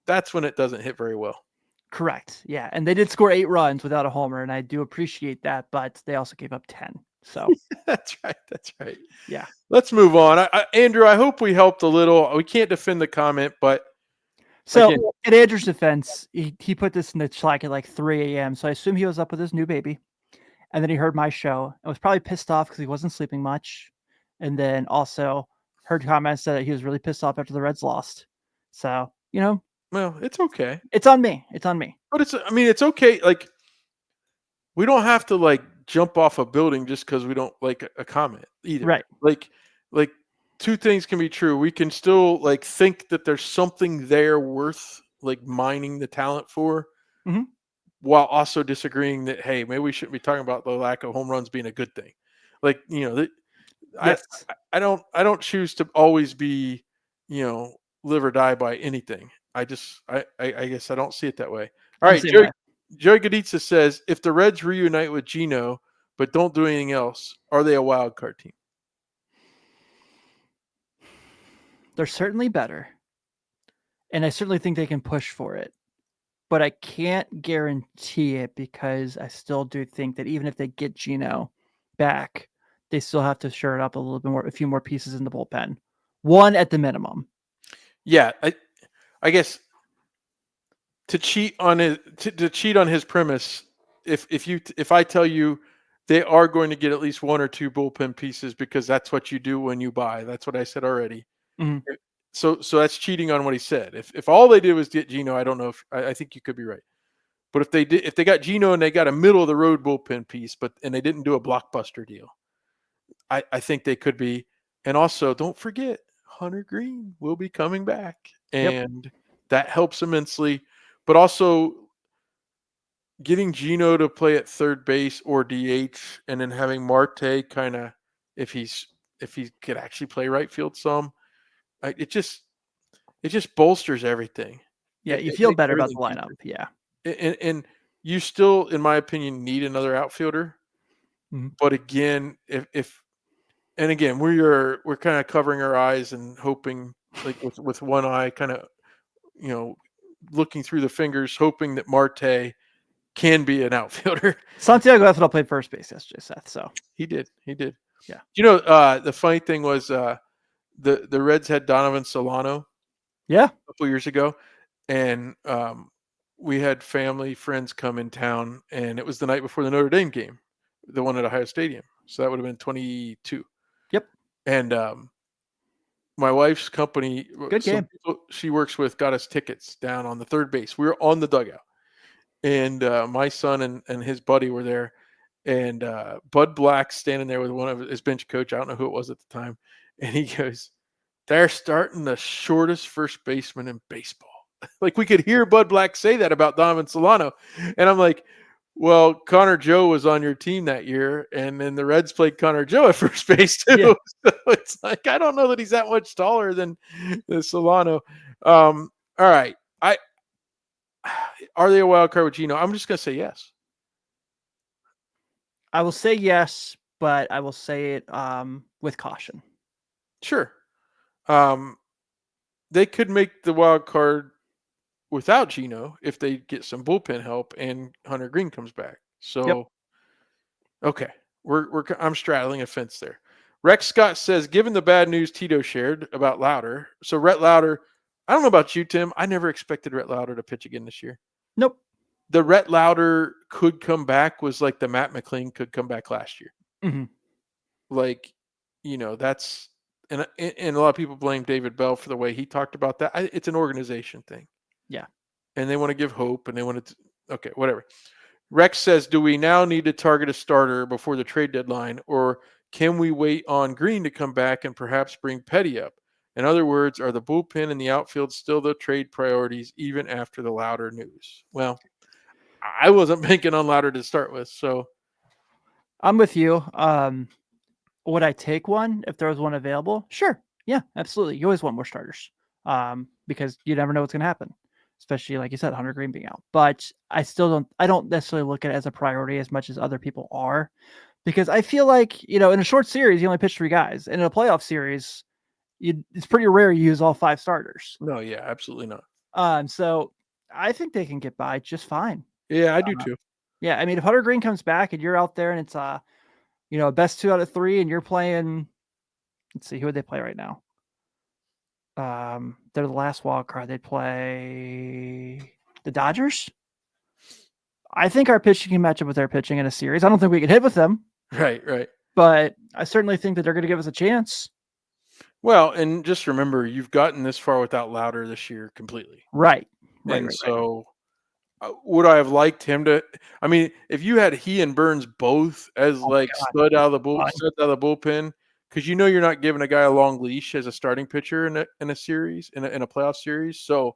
that's when it doesn't hit very well. Correct. Yeah, and they did score 8 runs without a homer, and I do appreciate that, but they also gave up 10. So That's right. That's right. yeah. Let's move on. Andrew, I hope we helped a little. We can't defend the comment, but So again, in Andrew's defense, he put this in the Slack at like 3 a.m. So I assume he was up with his new baby, and then he heard my show and was probably pissed off because he wasn't sleeping much, and then also heard comments that he was really pissed off after the Reds lost. So well, it's okay. it's on me. It's on me. But it's okay. Like, we don't have to like jump off a building just because we don't like a comment either. Right. Like two things can be true. We can still like think that there's something there worth like mining the talent for, Mhm. while also disagreeing that, hey, maybe we shouldn't be talking about the lack of home runs being a good thing. Like, Yes. I don't choose to always be, live or die by anything. I guess I don't see it that way. All I'm right, the same way. Joey Gaditza says, if the Reds reunite with Gino but don't do anything else, are they a wild card team? They're certainly better, and I certainly think they can push for it. But I can't guarantee it because I still do think that even if they get Gino back, they still have to shore it up a little bit more, a few more pieces in the bullpen. One at the minimum. Yeah, I guess to cheat on his premise, if I tell you they are going to get at least one or two bullpen pieces because that's what you do when you buy. That's what I said already. Mhm. So that's cheating on what he said. If all they did was get Gino, I don't know if I think you could be right. But if they got Gino and they got a middle of the road bullpen piece, and they didn't do a blockbuster deal, I think they could be. And also, don't forget, Hunter Green will be coming back, Yep. and that helps immensely. But also, getting Gino to play at third base or DH, and then having Marte kind of, if he could actually play right field some, it just bolsters everything. Yeah, you It feel makes better about everything the lineup. deeper. Yeah. And you still, in my opinion, need another outfielder. Mhm. But again, if and again, we're kind of covering our eyes and hoping, like with one eye, kind of, you know, looking through the fingers, hoping that Marte can be an outfielder. Santiago Ethanol played first base yesterday, Seth. So He did. yeah. The funny thing was, the Reds had Donovan Solano Yeah. a couple years ago, and we had family friends come in town, and it was the night before the Notre Dame game, the one at Ohio Stadium. So that would have been 22. Yep. And my wife's company, Good some game. people she works with, got us tickets down on the third base. We were on the dugout, and my son and his buddy were there, and Bud Black standing there with one of his bench coach. I don't know who it was at the time, and he goes, "They're starting the shortest first baseman in baseball." Like, we could hear Bud Black say that about Donovan Solano, and I'm like, well, Connor Joe was on your team that year, and then the Reds played Connor Joe at first base too. Yeah. So it's like, I don't know that he's that much taller than Solano. All right, are they a wild card with Gino? I'm just gonna say yes. I will say yes, but I will say it with caution. Sure. They could make the wild card without Gino if they get some bullpen help and Hunter Green comes back. Yep. So okay, I'm straddling a fence there. Rex Scott says, given the bad news Tito shared about Lauder, so Rhett Lauder, I don't know about you, Tim. I never expected Rhett Lauder to pitch again this year. Nope. The Rhett Lauder could come back was like the Matt McLean could come back last year. Mm-hmm. Like, that's and a lot of people blame David Bell for the way he talked about that. It's an organization thing. Yeah. And they want to give hope, and they want to. Okay, whatever. Rex says, do we now need to target a starter before the trade deadline, or can we wait on Green to come back and perhaps bring Petty up? In other words, are the bullpen and the outfield still the trade priorities even after the Lauder news? Well, I wasn't banking on Lauder to start with, so I'm with you. Would I take one if there was one available? Sure. Yeah, absolutely. You always want more starters because you never know what's going to happen. especially like you said, Hunter Green being out. But I don't necessarily look at it as a priority as much as other people are, because I feel like, in a short series, you only pitch 3 guys. And in a playoff series, it's pretty rare you use all 5 starters. No, yeah, absolutely not. So I think they can get by just fine. Yeah, I do too. Yeah, I mean, if Hunter Green comes back and you're out there and it's a best 2 out of 3, and you're playing, let's see, who would they play right now? They're the last wild card. They'd play the Dodgers. I think our pitching can match up with their pitching in a series. I don't think we can hit with them. Right. But I certainly think that they're going to give us a chance. Well, and just remember, you've gotten this far without Louder this year completely. Right. So would I have liked him to? I mean, if you had he and Burns both as studs out of the bullpen, because you're not giving a guy a long leash as a starting pitcher in a series in a playoff series. So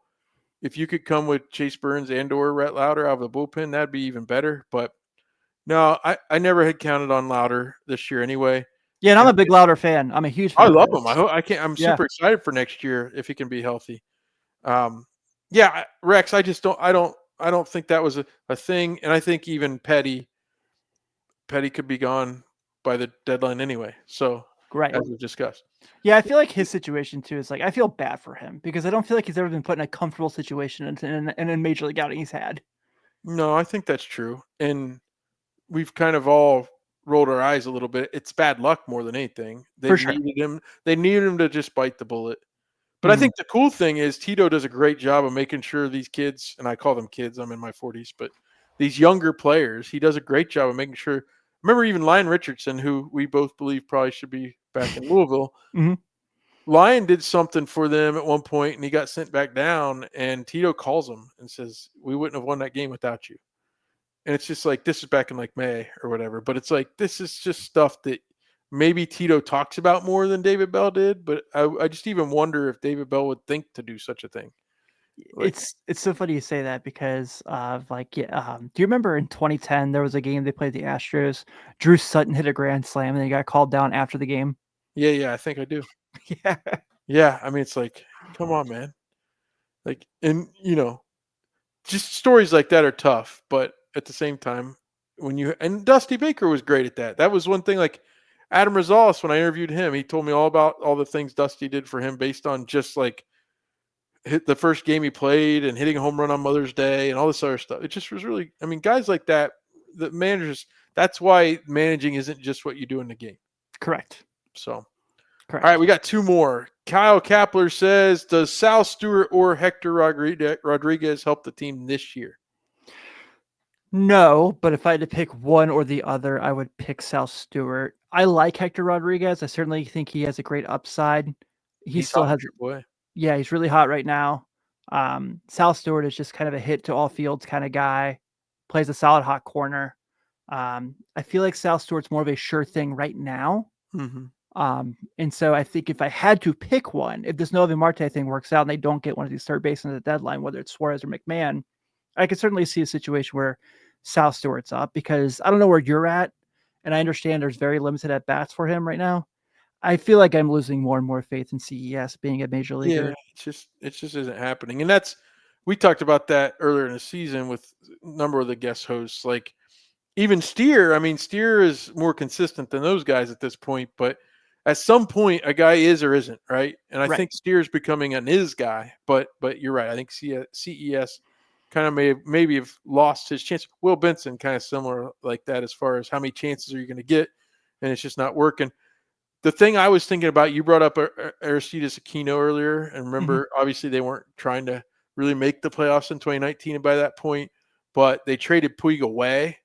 if you could come with Chase Burns and/or Rhett Louder out of the bullpen, that'd be even better. But no, I never had counted on Louder this year anyway. Yeah, and I'm a big Louder fan. I'm a huge fan. I love him. I'm super excited for next year if he can be healthy. Yeah, Rex, I don't think that was a thing. And I think even Petty could be gone by the deadline anyway. So, as we discussed. Yeah, I feel like his situation too is like, I feel bad for him because I don't feel like he's ever been put in a comfortable situation in Major League outing he's had. No, I think that's true. And we've kind of all rolled our eyes a little bit. It's bad luck more than anything. They needed him to just bite the bullet. But I think the cool thing is Tito does a great job of making sure these kids, and I call them kids, I'm in my 40s, but these younger players, he does a great job of making sure. Remember even Lyon Richardson, who we both believe probably should be back in Louisville. Lyon did something for them at one point, and he got sent back down, and Tito calls him and says, we wouldn't have won that game without you. And it's just like, this is back in like May or whatever, but it's like, this is just stuff that maybe Tito talks about more than David Bell did, but I just even wonder if David Bell would think to do such a thing. It's so funny you say that because of do you remember in 2010 there was a game they played the Astros? Drew Sutton hit a grand slam and he got called down after the game. Yeah, I think I do. Yeah. Yeah, I mean, it's like, come on, man. Like, and just stories like that are tough, but at the same time, and Dusty Baker was great at that. That was one thing. Like Adam Rosales, when I interviewed him, he told me all about all the things Dusty did for him based on just like hit the first game he played and hitting a home run on Mother's Day and all this other stuff. It just was really, I mean, guys like that, the managers, that's why managing isn't just what you do in the game. Correct. So, all right, we got 2 more. Kyle Kapler says, does Sal Stewart or Hector Rodriguez help the team this year? No, but if I had to pick one or the other, I would pick Sal Stewart. I like Hector Rodriguez. I certainly think he has a great upside. He still has your boy. Yeah, he's really hot right now. Sal Stewart is just kind of a hit to all fields kind of guy. Plays a solid hot corner. I feel like Sal Stewart's more of a sure thing right now. And so I think if I had to pick one, if this Novi Marte thing works out and they don't get one of these third basemen at the deadline, whether it's Suarez or McMahon, I could certainly see a situation where Sal Stewart's up, because I don't know where you're at, and I understand there's very limited at bats for him right now. I feel like I'm losing more and more faith in CES being a major leaguer. Yeah, it just isn't happening. And we talked about that earlier in the season with a number of the guest hosts. Like even Steer, I mean, Steer is more consistent than those guys at this point, but at some point a guy is or isn't, right? And I think Steer's becoming an is guy, but you're right. I think CES kind of maybe have lost his chance. Will Benson kind of similar like that as far as how many chances are you going to get, and it's just not working. The thing I was thinking about, you brought up Aristides Aquino earlier, and remember, obviously they weren't trying to really make the playoffs in 2019 by that point, but they traded Puig away,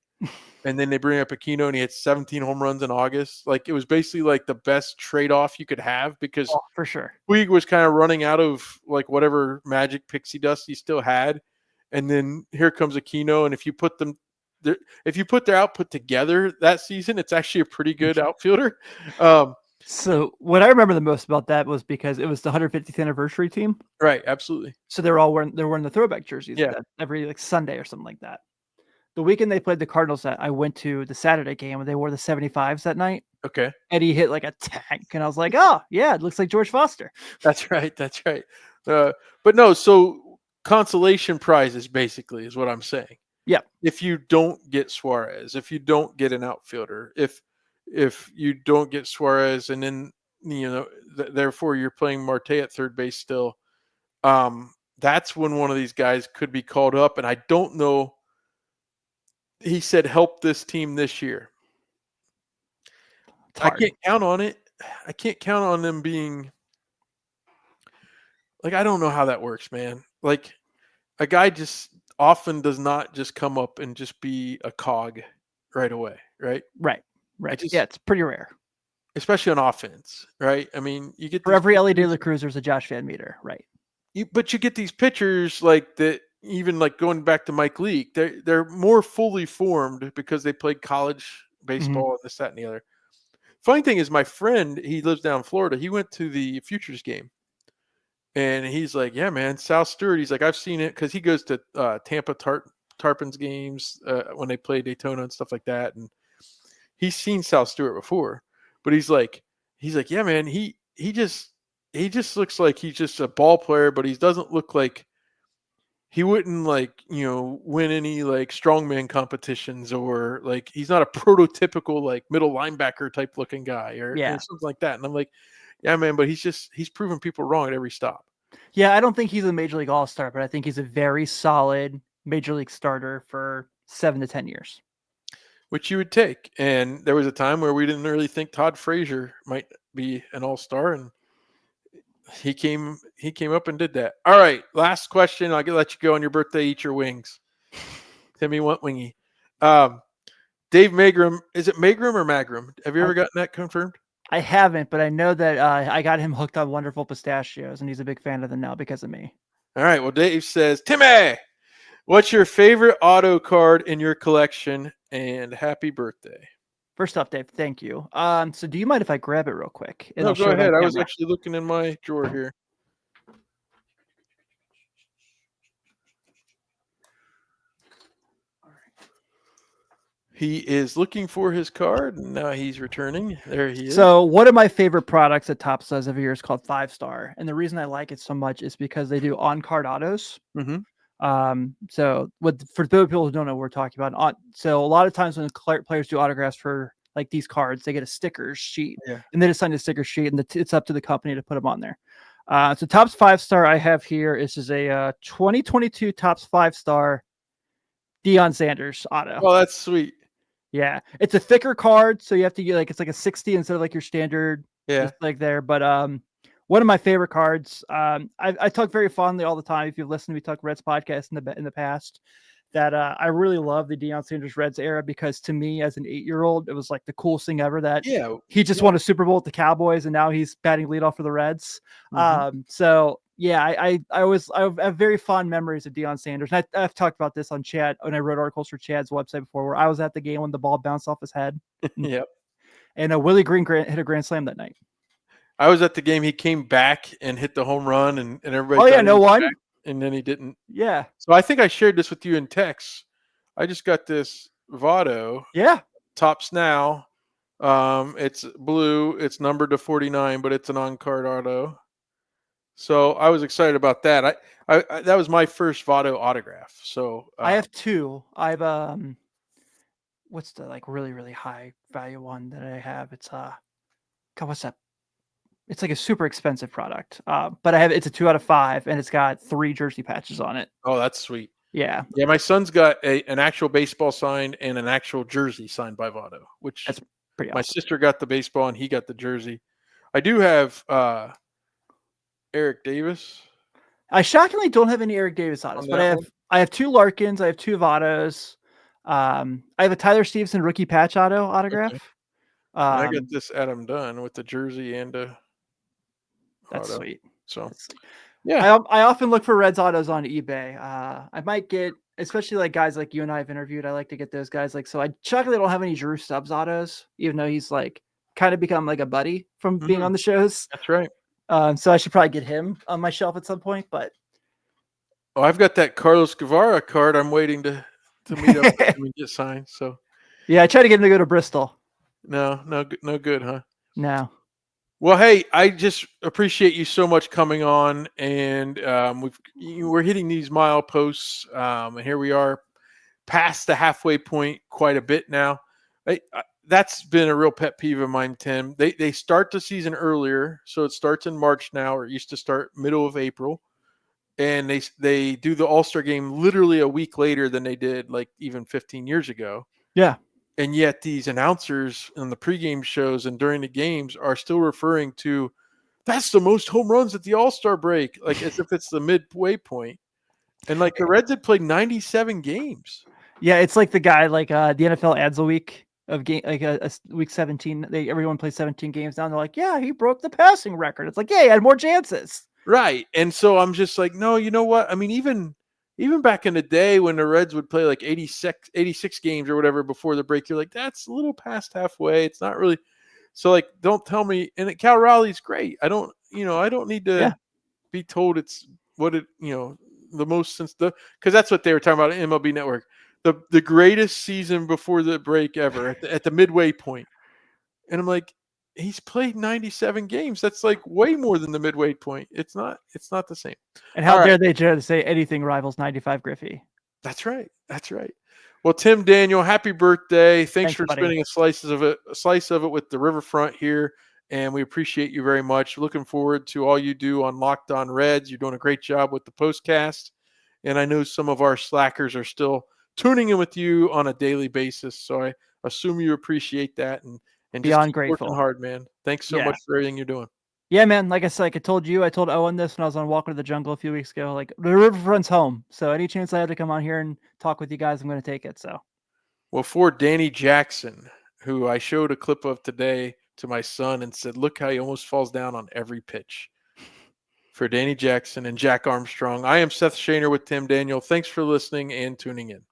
and then they bring up Aquino, and he had 17 home runs in August. Like, it was basically like the best trade-off you could have, because for sure Puig was kind of running out of like whatever magic pixie dust he still had, and then here comes Aquino, and if you put their output together that season, it's actually a pretty good outfielder. So what I remember the most about that was because it was the 150th anniversary team. Right, absolutely. So they're wearing the throwback jerseys every like Sunday or something like that. The weekend they played the Cardinals, I went to the Saturday game and they wore the 75s that night. Okay. Eddie hit like a tank, and I was like, oh yeah, it looks like George Foster. That's right. But no, so consolation prizes, basically, is what I'm saying. Yeah. If you don't get Suarez, if you don't get an outfielder, if you don't get Suarez, and then therefore you're playing Marte at third base still, that's when one of these guys could be called up. And I don't know. He said help this team this year. I can't count on it. I can't count on them being like, I don't know how that works, man. Like, a guy just often does not just come up and just be a cog right away, right? Right. Yeah, it's pretty rare. Especially on offense, right? I mean, you get for every Ellie De La Cruz, there's a Josh Van Meter, right? But you get these pitchers like that. Even like going back to Mike Leake, they're more fully formed because they played college baseball and this, that, and the other. Funny thing is, my friend, he lives down in Florida. He went to the Futures game. And he's like, yeah, man, South Stewart. He's like, I've seen it because he goes to Tampa Tarpons games when they play Daytona and stuff like that. And he's seen South Stewart before. But he's like, yeah, man, he just looks like he's just a ball player, but he doesn't look like he wouldn't win any like strongman competitions, or like he's not a prototypical like middle linebacker type looking guy or something like that. And I'm like, yeah, man, but he's proven people wrong at every stop. Yeah, I don't think he's a major league all-star, but I think he's a very solid major league starter for 7 to 10 years. Which you would take. And there was a time where we didn't really think Todd Frazier might be an all-star, and he came up and did that. All right, last question. I'll let you go on your birthday. Eat your wings. Timmy want wingy. Dave Magrum. Is it Magrum or Magrum? Have you ever gotten that confirmed? I haven't, but I know that I got him hooked on Wonderful Pistachios, and he's a big fan of them now because of me. All right. Well, Dave says, Timmy, what's your favorite auto card in your collection? And happy birthday. First off, Dave, thank you. So do you mind if I grab it real quick? No, go ahead. I was actually looking in my drawer here. He is looking for his card, and now he's returning. There he is. So one of my favorite products that Topps does every year is called 5-Star. And the reason I like it so much is because they do on-card autos. So for those people who don't know what we're talking about, so a lot of times when players do autographs for like these cards, they get a sticker sheet, and they just sign a sticker sheet, and it's up to the company to put them on there. So Topps 5-Star I have here is a 2022 Topps 5-Star Deion Sanders auto. Oh, that's sweet. Yeah, it's a thicker card, so you have to get it's like a 60 instead of like your standard. Yeah, like there. But one of my favorite cards. I talk very fondly all the time. If you've listened to me talk Reds podcast in the past, that I really love the Deion Sanders Reds era, because to me as an 8-year-old, it was like the coolest thing ever. That he just won a Super Bowl with the Cowboys, and now he's batting leadoff for the Reds. So yeah, I have very fond memories of Deion Sanders. And I've talked about this on Chad when I wrote articles for Chad's website before, where I was at the game when the ball bounced off his head. Yep. And Willie Green hit a grand slam that night. I was at the game. He came back and hit the home run, and everybody. Oh yeah, no one. And then he didn't. Yeah. So I think I shared this with you in text. I just got this Votto. Yeah. Topps Now. It's blue. It's numbered to 49, but it's an on-card auto. So I was excited about that. I that was my first Votto autograph. So I have two. I've what's the like really, really high value one that I have? It's God, what's that? It's like a super expensive product. But it's a 2 out of 5, and it's got 3 jersey patches on it. Oh, that's sweet. Yeah. Yeah, my son's got an actual baseball signed and an actual jersey signed by Votto, which that's pretty awesome. My sister got the baseball and he got the jersey. I do have Eric Davis. I shockingly don't have any Eric Davis autos, but I have 2 Larkins, I have 2 Vottos. I have a Tyler Stevenson rookie patch auto autograph. Okay. I got this Adam Dunn with the jersey and a that's auto. Sweet. So yeah, I often look for Reds autos on eBay. I might get, especially like guys like you and I have interviewed, I like to get those guys. Like, so I shockingly don't have any Drew Stubbs autos, even though he's like kind of become like a buddy from being on the shows. That's right. So I should probably get him on my shelf at some point. But I've got that Carlos Guevara card. I'm waiting to meet up with him and get signed. So yeah, I tried to get him to go to Bristol. No good, huh? No. Well, hey, I just appreciate you so much coming on, and we're hitting these mileposts, and here we are, past the halfway point quite a bit now. That's been a real pet peeve of mine, Tim. They start the season earlier, so it starts in March now, or it used to start middle of April, and they do the All-Star game literally a week later than they did like even 15 years ago. Yeah. And yet these announcers in the pregame shows and during the games are still referring to that's the most home runs at the All-Star break, like as if it's the midway point. And like the Reds had played 97 games. Yeah, it's like the guy like the NFL adds a week of game, like a week 17. Everyone plays 17 games now. And they're like, yeah, he broke the passing record. It's like, yeah, he had more chances. Right. And so I'm just like, no, you know what? I mean, even back in the day when the Reds would play like 86 games or whatever before the break, you're like, that's a little past halfway. It's not really. So like, don't tell me. And Cal Raleigh's great. I don't need to be told it's what it, the most since because that's what they were talking about at MLB Network. The greatest season before the break ever at the midway point. And I'm like, he's played 97 games. That's like way more than the midway point. It's not the same. And how dare they dare to say anything rivals 95 Griffey? That's right. That's right. Well, Tim Daniel, happy birthday. Thanks for buddy. spending a slice of it with the Riverfront here. And we appreciate you very much. Looking forward to all you do on Locked On Reds. You're doing a great job with the postcast. And I know some of our slackers are still tuning in with you on a daily basis. So I assume you appreciate that and beyond just keep grateful. working hard, man. Thanks so much for everything you're doing. Yeah, man. Like I said, like I told Owen this when I was on Walk into the Jungle a few weeks ago. Like the Riverfront's home. So any chance I have to come on here and talk with you guys, I'm going to take it. So, well, for Danny Jackson, who I showed a clip of today to my son and said, look how he almost falls down on every pitch. For Danny Jackson and Jack Armstrong, I am Seth Shaner with Tim Daniel. Thanks for listening and tuning in.